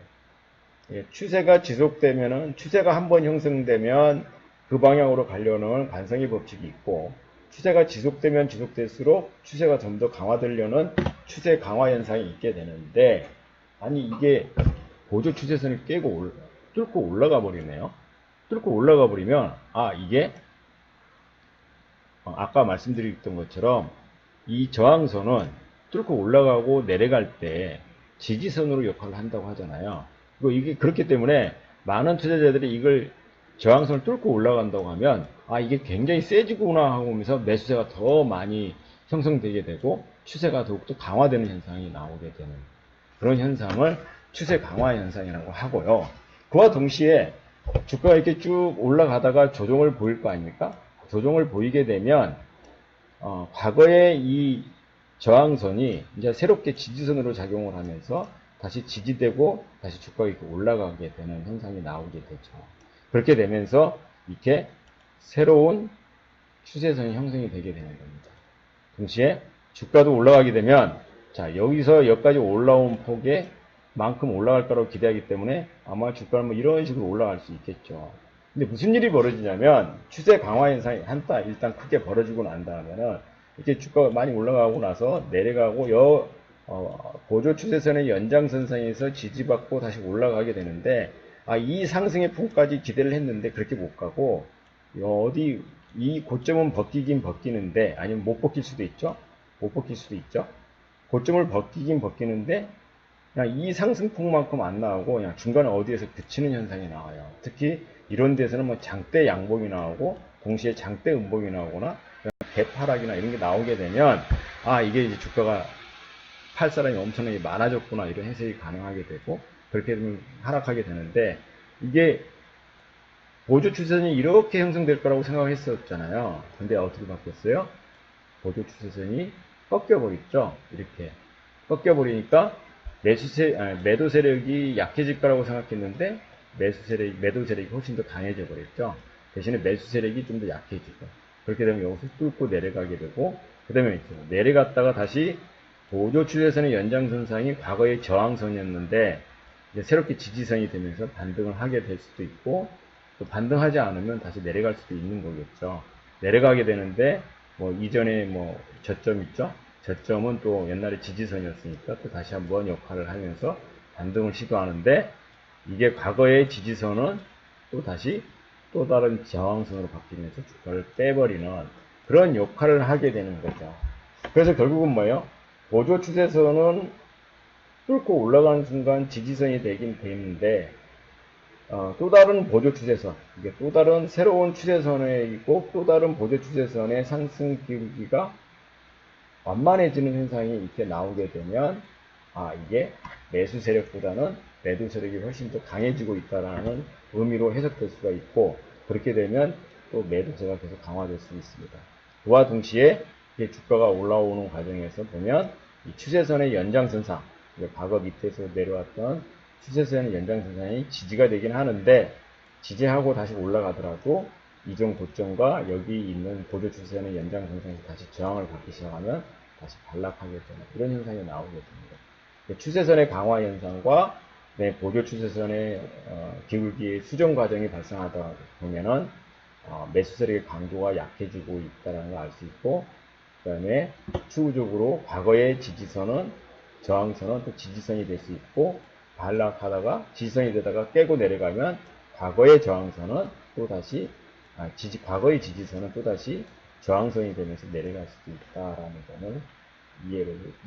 예, 추세가 지속되면은 추세가 한번 형성되면 그 방향으로 가려는 관성의 법칙이 있고 추세가 지속되면 지속될수록 추세가 좀 더 강화되려는 추세 강화 현상이 있게 되는데 아니 이게 보조 추세선을 깨고 뚫고 올라가 버리네요. 뚫고 올라가 버리면 아 이게 아까 말씀드렸던 것처럼 이 저항선은 뚫고 올라가고 내려갈 때 지지선으로 역할을 한다고 하잖아요. 그리고 이게 그렇기 때문에 많은 투자자들이 이걸 저항선을 뚫고 올라간다고 하면 아 이게 굉장히 세지구나 하면서 매수세가 더 많이 형성되게 되고 추세가 더욱더 강화되는 현상이 나오게 되는 그런 현상을 추세 강화 현상이라고 하고요. 그와 동시에 주가가 이렇게 쭉 올라가다가 조정을 보일 거 아닙니까? 조정을 보이게 되면 과거에 이 저항선이 이제 새롭게 지지선으로 작용을 하면서 다시 지지되고 다시 주가가 이렇게 올라가게 되는 현상이 나오게 되죠. 그렇게 되면서 이렇게 새로운 추세선이 형성이 되게 되는 겁니다. 동시에 주가도 올라가게 되면 자 여기서 여기까지 올라온 폭에 만큼 올라갈 거라고 기대하기 때문에 아마 주가는 뭐 이런 식으로 올라갈 수 있겠죠. 근데 무슨 일이 벌어지냐면 추세 강화 현상이 한타 일단 크게 벌어지고 난 다음에는 이렇게 주가가 많이 올라가고 나서 내려가고 보조 추세선의 연장선상에서 지지받고 다시 올라가게 되는데 이 상승의 폭까지 기대를 했는데 그렇게 못 가고 어디 이 고점은 벗기긴 벗기는데 아니면 못 벗길 수도 있죠. 못 벗길 수도 있죠. 고점을 벗기긴 벗기는데 그냥 이 상승폭만큼 안 나오고 그냥 중간에 어디에서 그치는 현상이 나와요. 특히 이런 데서는 뭐 장대 양봉이 나오고 동시에 장대 음봉이 나오거나 대파락이나 이런 게 나오게 되면 이게 이제 주가가 팔 사람이 엄청나게 많아졌구나 이런 해석이 가능하게 되고 그렇게 되면 하락하게 되는데 이게 보조 추세선이 이렇게 형성될 거라고 생각했었잖아요. 근데 어떻게 바뀌었어요? 보조 추세선이 꺾여버렸죠. 이렇게 꺾여버리니까 매도 세력이 약해질 거라고 생각했는데 매도 세력이 훨씬 더 강해져 버렸죠. 대신에 매수 세력이 좀 더 약해지고 그렇게 되면 여기서 뚫고 내려가게 되고 그 다음에 내려갔다가 다시 보조 추세선의 연장선상이 과거의 저항선이었는데 이제 새롭게 지지선이 되면서 반등을 하게 될 수도 있고 또 반등하지 않으면 다시 내려갈 수도 있는 거겠죠. 내려가게 되는데 뭐 이전에 뭐 저점 있죠. 저점은 또 옛날에 지지선이었으니까 또 다시 한번 역할을 하면서 반등을 시도하는데 이게 과거의 지지선은 또 다시 또 다른 저항선으로 바뀌면서 주가를 빼버리는 그런 역할을 하게 되는 거죠. 그래서 결국은 뭐예요? 보조 추세선은 뚫고 올라가는 순간 지지선이 되긴 되는데 또 다른 보조 추세선, 이게 또 다른 새로운 추세선에 있고 또 다른 보조 추세선의 상승 기울기가 완만해지는 현상이 이렇게 나오게 되면 이게 매수 세력보다는 매도 세력이 훨씬 더 강해지고 있다는 의미로 해석될 수가 있고 그렇게 되면 또 매도세가 계속 강화될 수 있습니다. 그와 동시에 주가가 올라오는 과정에서 보면 이 추세선의 연장선상, 과거 밑에서 내려왔던 추세선의 연장선상이 지지가 되긴 하는데 지지하고 다시 올라가더라도 이전 고점과 여기 있는 보조 추세선의 연장선상에서 다시 저항을 받기 시작하면 다시 반락하게 되는 이런 현상이 나오게 됩니다. 추세선의 강화 현상과 보조 추세선의 기울기의 수정 과정이 발생하다 보면은 매수 세력의 강도가 약해지고 있다는 걸 알 수 있고 그 다음에 추후적으로 과거의 지지선은 저항선은 또 지지선이 될 수 있고 반락하다가 지지선이 되다가 깨고 내려가면 과거의 저항선은 또 다시 과거의 지지선은 또 다시 저항선이 되면서 내려갈 수도 있다라는 점을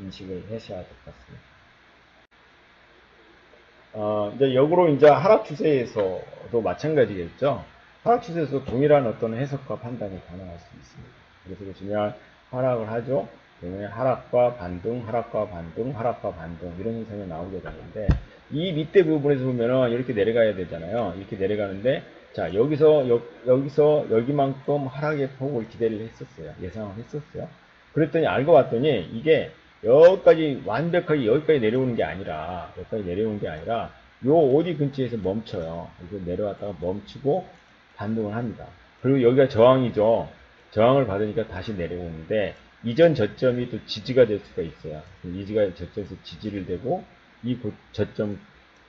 인식을 하셔야 될 것 같습니다. 이제 역으로 이제 하락 추세에서도 마찬가지겠죠. 하락 추세에서 동일한 어떤 해석과 판단이 가능할 수 있습니다. 그래서 보시면 하락을 하죠. 그러면 하락과 반등, 하락과 반등, 하락과 반등 이런 현상이 나오게 되는데 이 밑에 부분에서 보면은 이렇게 내려가야 되잖아요. 이렇게 내려가는데 자 여기서 여기만큼 하락의 폭을 기대를 했었어요. 예상을 했었어요. 그랬더니 알고 봤더니 이게 여기까지 완벽하게 여기까지 내려오는 게 아니라 요 어디 근처에서 멈춰요. 그래서 내려왔다가 멈추고 반등을 합니다. 그리고 여기가 저항이죠. 저항을 받으니까 다시 내려오는데 이전 저점이 또 지지가 될 수가 있어요. 이지가 저점에서 지지를 대고 이 저점,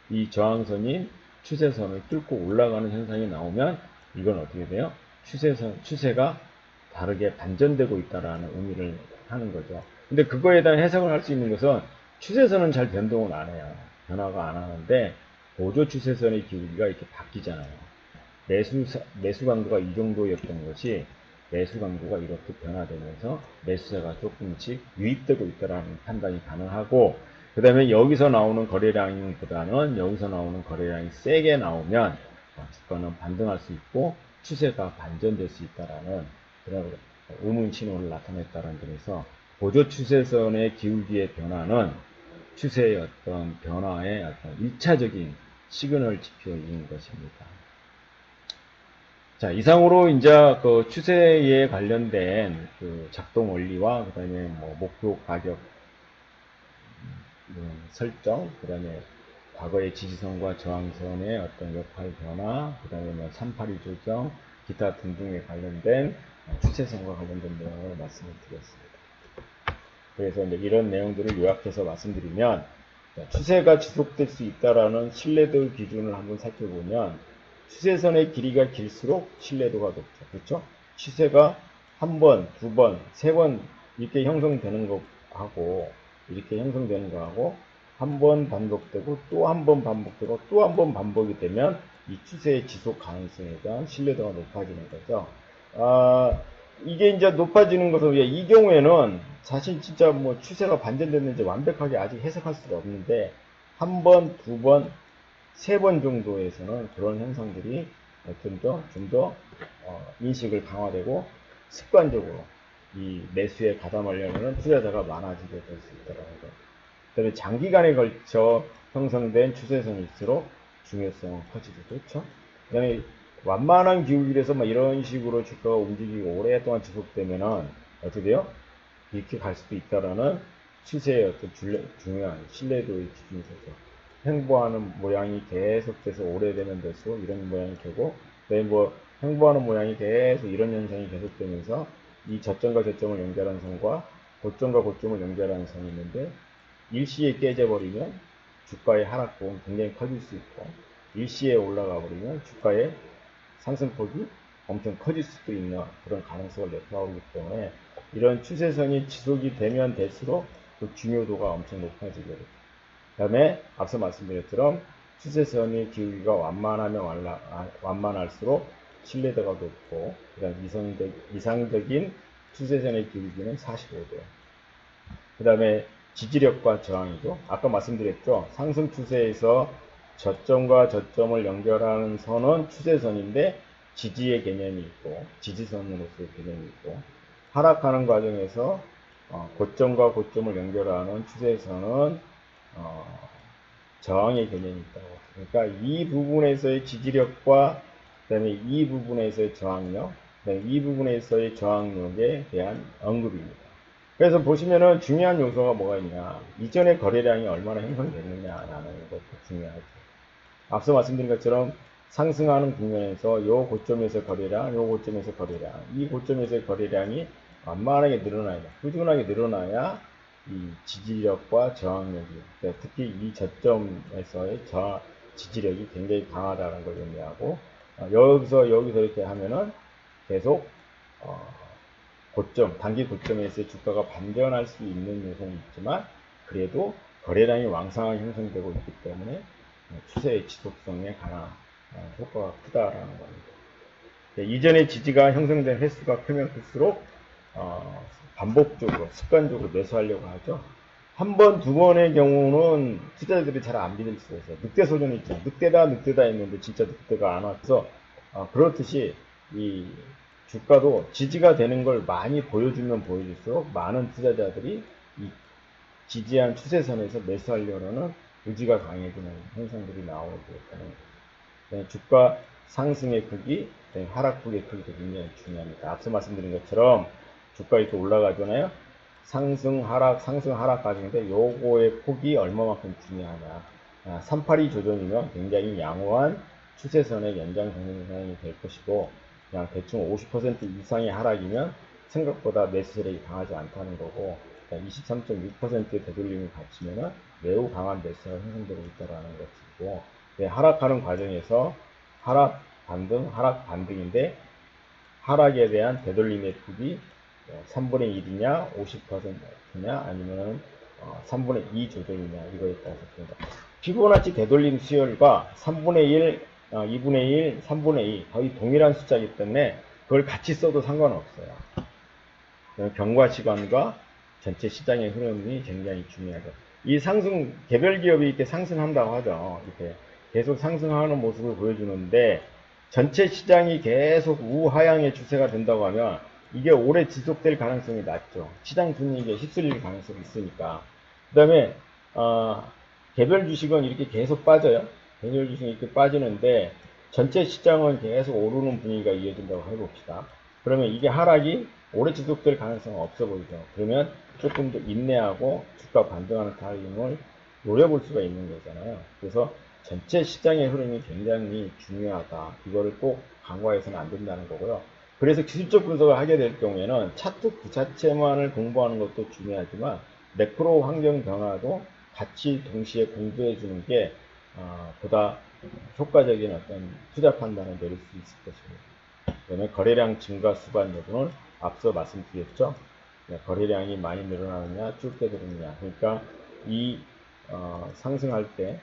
이 저항선인 추세선을 뚫고 올라가는 현상이 나오면 이건 어떻게 돼요? 추세가 다르게 반전되고 있다라는 의미를 하는 거죠. 근데 그거에 대한 해석을 할 수 있는 것은 추세선은 잘 변동을 안 해요. 변화가 안 하는데 보조 추세선의 기울기가 이렇게 바뀌잖아요. 매수 강도가 이 정도였던 것이 매수 강도가 이렇게 변화되면서 매수세가 조금씩 유입되고 있다는 판단이 가능하고, 그 다음에 여기서 나오는 거래량보다는 여기서 나오는 거래량이 세게 나오면 주가는 반등할 수 있고 추세가 반전될 수 있다라는 그런 의문 신호를 나타냈다는 점에서 보조 추세선의 기울기의 변화는 추세의 어떤 변화의 어떤 1차적인 시그널 지표인 것입니다. 자, 이상으로 이제 그 추세에 관련된 그 작동 원리와 그다음에 뭐 목표 가격 설정, 그다음에 과거의 지지선과 저항선의 어떤 역할 변화, 그다음에 뭐 382 조정, 기타 등등에 관련된 추세선과 관련된 내용을 말씀을 드렸습니다. 그래서 이제 이런 내용들을 요약해서 말씀드리면, 추세가 지속될 수 있다라는 신뢰도 기준을 한번 살펴보면 추세선의 길이가 길수록 신뢰도가 높죠. 그렇죠? 추세가 한 번, 두 번, 세 번 이렇게 형성되는 거하고 이렇게 형성되는 거하고 한 번 반복되고 또 한 번 반복되고 또 한 번 반복이 되면 이 추세의 지속 가능성에 대한 신뢰도가 높아지는 거죠. 이게 이제 높아지는 것은 이 경우에는 사실 진짜 뭐 추세가 반전됐는지 완벽하게 아직 해석할 수가 없는데 한 번, 두 번, 세 번 정도에서는 그런 현상들이 좀 더 인식을 강화되고 습관적으로 이 매수에 가담하려면 투자자가 많아지게 될 수 있다는 것. 그다음에 장기간에 걸쳐 형성된 추세선일수록 중요성은 커지죠. 그렇죠? 그다음에 완만한 기울기에서 막 이런 식으로 주가가 움직이고 오랫동안 지속되면은 어떻게 돼요? 이렇게 갈 수도 있다라는 추세의 어떤 중요한 신뢰도의 기준이 되죠. 횡보하는 모양이 계속돼서 오래되면 될수록 이런 모양이 되고, 그다음에 뭐 횡보하는 모양이 계속 이런 현상이 계속되면서 이 저점과 저점을 연결한 선과 고점과 고점을 연결하는 선이 있는데 일시에 깨져버리면 주가의 하락폭은 굉장히 커질 수 있고, 일시에 올라가 버리면 주가의 상승폭이 엄청 커질 수도 있는 그런 가능성을 내포하기 때문에 이런 추세선이 지속이 되면 될수록 그 중요도가 엄청 높아지게 됩니다. 그 다음에 앞서 말씀드렸처럼 추세선의 기울기가 완만할수록 신뢰도가 높고, 그 다음 이상적인 추세선의 기울기는 45도. 그 다음에 지지력과 저항이죠. 아까 말씀드렸죠. 상승 추세에서 저점과 저점을 연결하는 선은 추세선인데 지지의 개념이 있고 지지선으로서의 개념이 있고, 하락하는 과정에서 고점과 고점을 연결하는 추세선은 저항의 개념이 있다고. 그러니까 이 부분에서의 지지력과 그다음에 이 부분에서의 저항력, 그다음에 이 부분에서의 저항력에 대한 언급입니다. 그래서 보시면은 중요한 요소가 뭐가 있냐, 이전의 거래량이 얼마나 형성됐느냐라는 것도 중요하죠. 앞서 말씀드린 것처럼 상승하는 국면에서 요 고점에서 거래량, 요 고점에서 거래량, 이 고점에서의 거래량이 완만하게 늘어나야, 꾸준하게 늘어나야 이 지지력과 저항력이, 그러니까 특히 이 저점에서의 지지력이 굉장히 강하다는 걸 의미하고, 여기서 이렇게 하면은 계속 단기 고점에서의 주가가 반전할 수 있는 요소는 있지만 그래도 거래량이 왕성하게 형성되고 있기 때문에 추세의 지속성에 관한 효과가 크다라는 겁니다. 이전의 지지가 형성된 횟수가 크면 클수록 반복적으로 습관적으로 매수하려고 하죠. 한 번, 두 번의 경우는 투자자들이 잘 안 믿을 수가 있어요. 늑대 소전이 있죠. 늑대다 했는데 진짜 늑대가 안 와서 그렇듯이 이 주가도 지지가 되는 걸 많이 보여주면 보여줄수록 많은 투자자들이 이 지지한 추세선에서 매수하려는 의지가 강해지는 현상들이 나오게 되는, 주가 상승의 크기, 하락폭의 크기도 굉장히 중요합니다. 앞서 말씀드린 것처럼 주가 이렇게 올라가잖아요. 상승 하락 과정인데 요거의 폭이 얼마만큼 중요하냐. 382 조정이면 굉장히 양호한 추세선의 연장선상이 될 것이고, 그냥 대충 50% 이상의 하락이면 생각보다 매수 세력이 강하지 않다는 거고, 23.6%의 되돌림을 갖추면 매우 강한 매수가 형성되고 있다는 것이고, 하락하는 과정에서 하락 반등, 하락 반등인데 하락에 대한 되돌림의 폭이 3분의 1이냐, 50%냐, 아니면 3분의 2 조정이냐, 이거에 따라서 니다 피보나치 되돌림 수열과 3분의 1, 2분의 1, 3분의 2 거의 동일한 숫자이기 때문에 그걸 같이 써도 상관없어요. 경과 시간과 전체 시장의 흐름이 굉장히 중요하죠. 이 상승, 개별 기업이 이렇게 상승한다고 하죠. 이렇게 계속 상승하는 모습을 보여주는데 전체 시장이 계속 우하향의 추세가 된다고 하면 이게 오래 지속될 가능성이 낮죠. 시장 분위기에 휩쓸릴 가능성이 있으니까. 그 다음에 개별 주식은 이렇게 계속 빠져요. 개별 주식이 이렇게 빠지는데 전체 시장은 계속 오르는 분위기가 이어진다고 해봅시다. 그러면 이게 하락이 오래 지속될 가능성은 없어 보이죠. 그러면 조금 더 인내하고 주가 반등하는 타이밍을 노려볼 수가 있는 거잖아요. 그래서 전체 시장의 흐름이 굉장히 중요하다. 이거를 꼭 간과해서는 안 된다는 거고요. 그래서 기술적 분석을 하게 될 경우에는 차트 그 자체만을 공부하는 것도 중요하지만 매크로 환경 변화도 같이 동시에 공부해 주는 게 보다 효과적인 어떤 투자 판단을 내릴 수 있을 것입니다. 그다음에 거래량 증가 수반 여부는 앞서 말씀드렸죠. 거래량이 많이 늘어나느냐 줄게 되느냐. 그러니까 이 상승할 때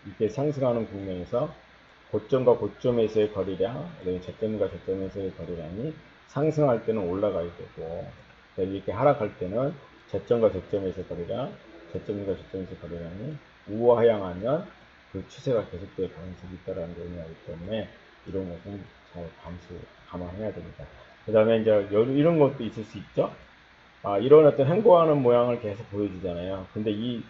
이렇게 상승하는 국면에서 고점과 고점에서의 거래량, 그다음에 저점과 저점에서의 거래량이 상승할 때는 올라가야 되고, 이렇게 하락할 때는 저점과 저점에서의 거래량, 저점과 저점에서의 거래량이 우하향하면 그 추세가 계속될 가능성이 있다는 걸 의미하기 때문에 이런 것은 잘 감안해야 됩니다. 그 다음에 이제 이런 것도 있을 수 있죠. 이런 어떤 횡보하는 모양을 계속 보여주잖아요. 근데 이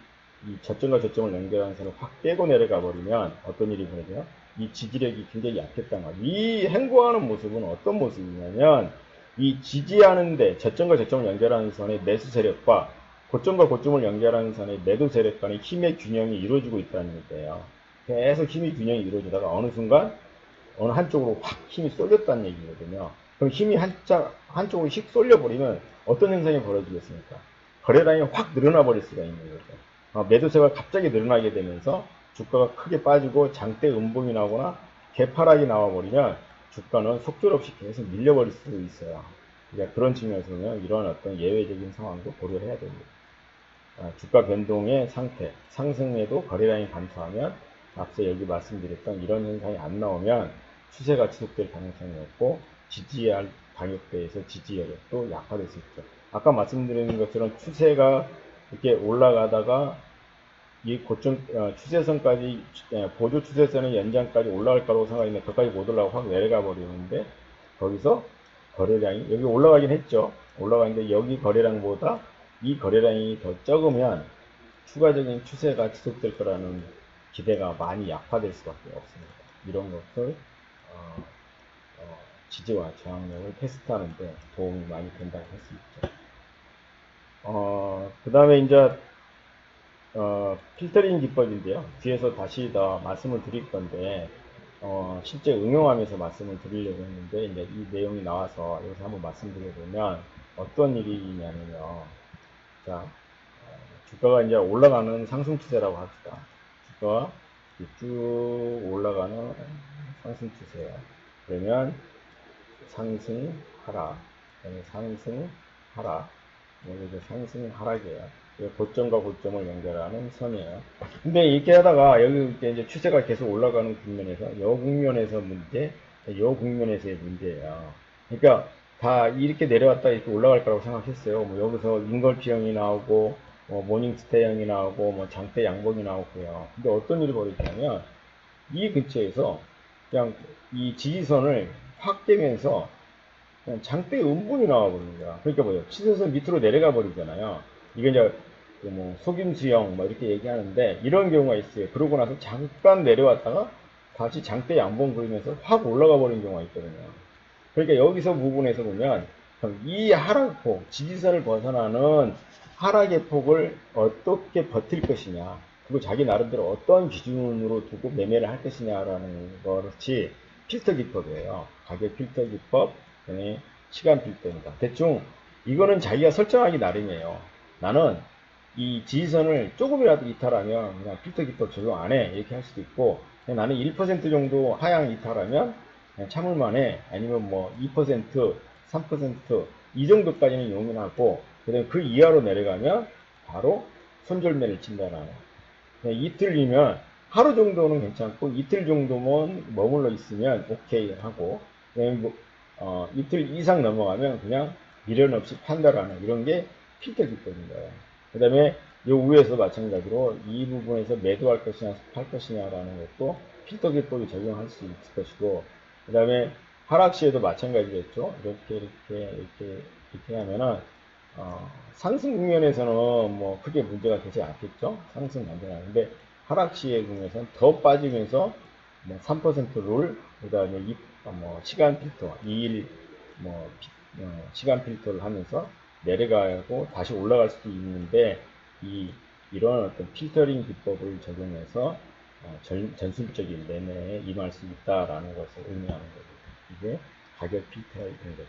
저점과 저점을 연결하는 선을 확 깨고 내려가 버리면 어떤 일이 벌어져요? 이 지지력이 굉장히 약했단 말이에요. 이 횡보하는 모습은 어떤 모습이냐면 이 지지하는데 저점과 저점을 연결하는 선의 매수 세력과 고점과 고점을 연결하는 선의 매도 세력 간의 힘의 균형이 이루어지고 있다는 얘기예요. 계속 힘의 균형이 이루어지다가 어느 순간 어느 한쪽으로 확 힘이 쏠렸다는 얘기거든요. 그럼 힘이 한쪽으로 휙 쏠려버리면 어떤 현상이 벌어지겠습니까? 거래량이 확 늘어나 버릴 수가 있는 거죠. 매도세가 갑자기 늘어나게 되면서 주가가 크게 빠지고 장대 음봉이 나거나 개파락이 나와버리면 주가는 속절없이 계속 밀려버릴 수도 있어요. 그러니까 그런 측면에서 보면 이런 어떤 예외적인 상황도 고려해야 됩니다. 주가 변동의 상태, 상승에도 거래량이 감소하면 앞서 여기 말씀드렸던 이런 현상이 안 나오면 추세가 지속될 가능성이 없고 지지할 가격대에서 지지력도 약화될 수 있죠. 아까 말씀드린 것처럼 추세가 이렇게 올라가다가 이 고점 추세선까지 보조 추세선의 연장까지 올라갈 거라고 생각했는데 거기까지 못 올라가고 확 내려가 버리는데 거기서 거래량이 여기 올라가긴 했죠. 올라가는데 여기 거래량보다 이 거래량이 더 적으면 추가적인 추세가 지속될 거라는 기대가 많이 약화될 수밖에 없습니다. 이런 것을 지지와 저항력을 테스트하는데 도움이 많이 된다고 할 수 있죠. 그 다음에 이제 필터링 기법인데요. 뒤에서 다시 더 말씀을 드릴 건데 실제 응용하면서 말씀을 드리려고 했는데 이제 이 내용이 나와서 여기서 한번 말씀드려보면 어떤 일이냐면요. 자, 주가가 이제 올라가는 상승 추세라고 합시다. 주가가 쭉 올라가는 상승 추세예요. 그러면 상승, 하락, 상승, 하락, 여기서 상승, 하락이에요. 고점과 고점을 연결하는 선이에요. 근데 이렇게 하다가 여기 이제 추세가 계속 올라가는 국면에서 요 국면에서 문제, 요 국면에서의 문제예요. 그러니까 다 이렇게 내려왔다 이렇게 올라갈 거라고 생각했어요. 뭐 여기서 인걸피형이 나오고 모닝스테형이 나오고 뭐 장대 양봉이 나오고요. 근데 어떤 일이 벌어지냐면 이 근처에서 그냥 이 지지선을 확 깨면서 그냥 장대 음봉이 나와버리는 거야. 그러니까 뭐예요? 추세선 밑으로 내려가 버리잖아요. 이게 이제 뭐 속임수형 뭐 이렇게 얘기하는데 이런 경우가 있어요. 그러고 나서 잠깐 내려왔다가 다시 장대 양봉 그리면서 확 올라가 버린 경우가 있거든요. 그러니까 여기서 부분에서 보면 이 하락폭, 지지선을 벗어나는 하락의 폭을 어떻게 버틸 것이냐. 그리고 자기 나름대로 어떤 기준으로 두고 매매를 할 것이냐라는 것이 필터 기법이에요. 가격 필터 기법, 그다음에 시간 필터입니다. 대충 이거는 자기가 설정하기 나름이에요. 나는 이 지지선을 조금이라도 이탈하면 그냥 필터 기법 적용 안 해. 이렇게 할 수도 있고, 그냥 나는 1% 정도 하향 이탈하면 그냥 참을만 해. 아니면 뭐 2%, 3%이 정도까지는 용인하고, 그 다음에 그 이하로 내려가면 바로 손절매를 친다라는. 이틀이면 하루 정도는 괜찮고 이틀 정도만 머물러 있으면 오케이 하고, 뭐, 이틀 이상 넘어가면 그냥 미련 없이 판다라는 이런 게 필터 기법입니다. 그 다음에 이 위에서 마찬가지로 이 부분에서 매도할 것이냐 팔 것이냐라는 것도 필터 기법이 적용할 수 있을 것이고, 그 다음에 하락 시에도 마찬가지겠죠. 이렇게 하면은 상승 국면에서는 뭐 크게 문제가 되지 않겠죠. 상승 반등하는데 하락 시의 국면에서는 더 빠지면서 뭐 3%를, 그 다음에 뭐 시간 필터 2일 뭐 시간 필터를 하면서 내려가고 다시 올라갈 수도 있는데, 이런 어떤 필터링 기법을 적용해서 전술적인 매매에 임할 수 있다라는 것을 의미하는 거죠. 이게 가격 필터인 거죠.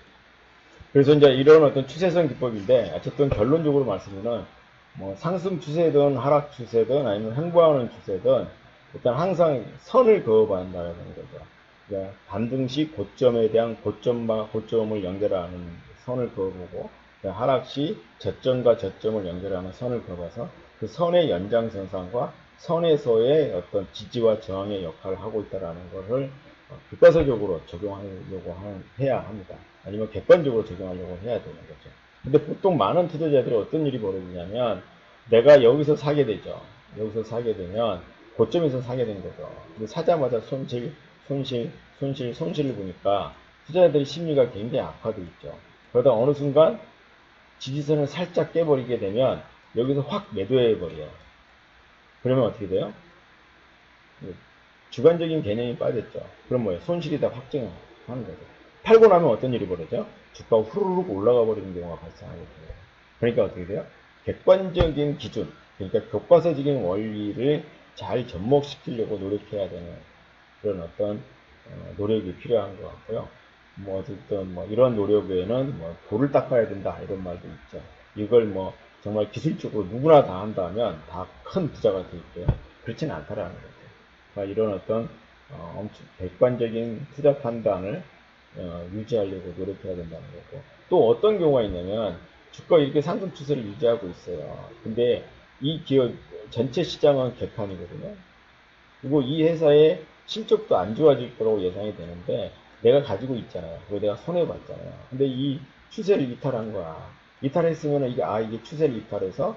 그래서 이제 이런 어떤 추세선 기법인데, 어쨌든 결론적으로 말씀드리면 뭐 상승 추세든 하락 추세든 아니면 횡보하는 추세든 일단 항상 선을 그어봐야 한다는 거죠. 그러니까 반등시 고점에 대한 고점을 연결하는 선을 그어보고, 하락 시 저점과 저점을 연결하는 선을 그어봐서 그 선의 연장선상과 선에서의 어떤 지지와 저항의 역할을 하고 있다는 것을 교과서적으로 적용하려고 해야 합니다. 아니면 객관적으로 적용하려고 해야 되는 거죠. 근데 보통 많은 투자자들이 어떤 일이 벌어지냐면, 내가 여기서 사게 되죠. 여기서 사게 되면 고점에서 사게 되는 거죠. 근데 사자마자 손실을 보니까 투자자들의 심리가 굉장히 악화되어 있죠. 그러다 어느 순간 지지선을 살짝 깨버리게 되면 여기서 확 매도해버려요. 그러면 어떻게 돼요? 주관적인 개념이 빠졌죠. 그럼 뭐예요? 손실이 다 확정하는 거죠. 팔고 나면 어떤 일이 벌어져? 주가가 후루룩 올라가 버리는 경우가 발생하게 돼요. 그러니까 어떻게 돼요? 객관적인 기준, 그러니까 교과서적인 원리를 잘 접목시키려고 노력해야 되는 그런 어떤 노력이 필요한 것 같고요. 뭐 어쨌든 뭐 이런 노력에는 뭐 돌을 닦아야 된다 이런 말도 있죠. 이걸 뭐 정말 기술적으로 누구나 다 한다면 다 큰 부자가 될게요. 그렇지는 않다라는 거죠. 그러니까 이런 어떤 엄청 객관적인 투자 판단을 유지하려고 노력해야 된다는 거고, 또 어떤 경우가 있냐면 주가 이렇게 상승 추세를 유지하고 있어요. 근데 이 기업 전체 시장은 개판이거든요. 그리고 이 회사의 실적도 안 좋아질 거라고 예상이 되는데 내가 가지고 있잖아요. 그리고 내가 손해봤잖아요. 근데 이 추세를 이탈한 거야. 이탈했으면 이게 추세를 이탈해서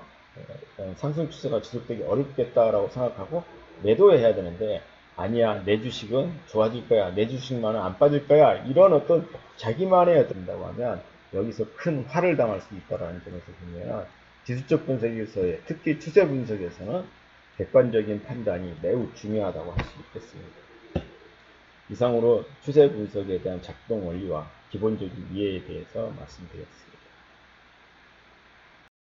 상승 추세가 지속되기 어렵겠다라고 생각하고 매도해야 되는데, 아니야, 내 주식은 좋아질 거야, 내 주식만은 안 빠질 거야, 이런 어떤 자기만의 된다고 하면 여기서 큰 화를 당할 수 있다는 점에서 보면 기술적 분석에서의, 특히 추세 분석에서는 객관적인 판단이 매우 중요하다고 할 수 있겠습니다. 이상으로 추세 분석에 대한 작동 원리와 기본적인 이해에 대해서 말씀드렸습니다.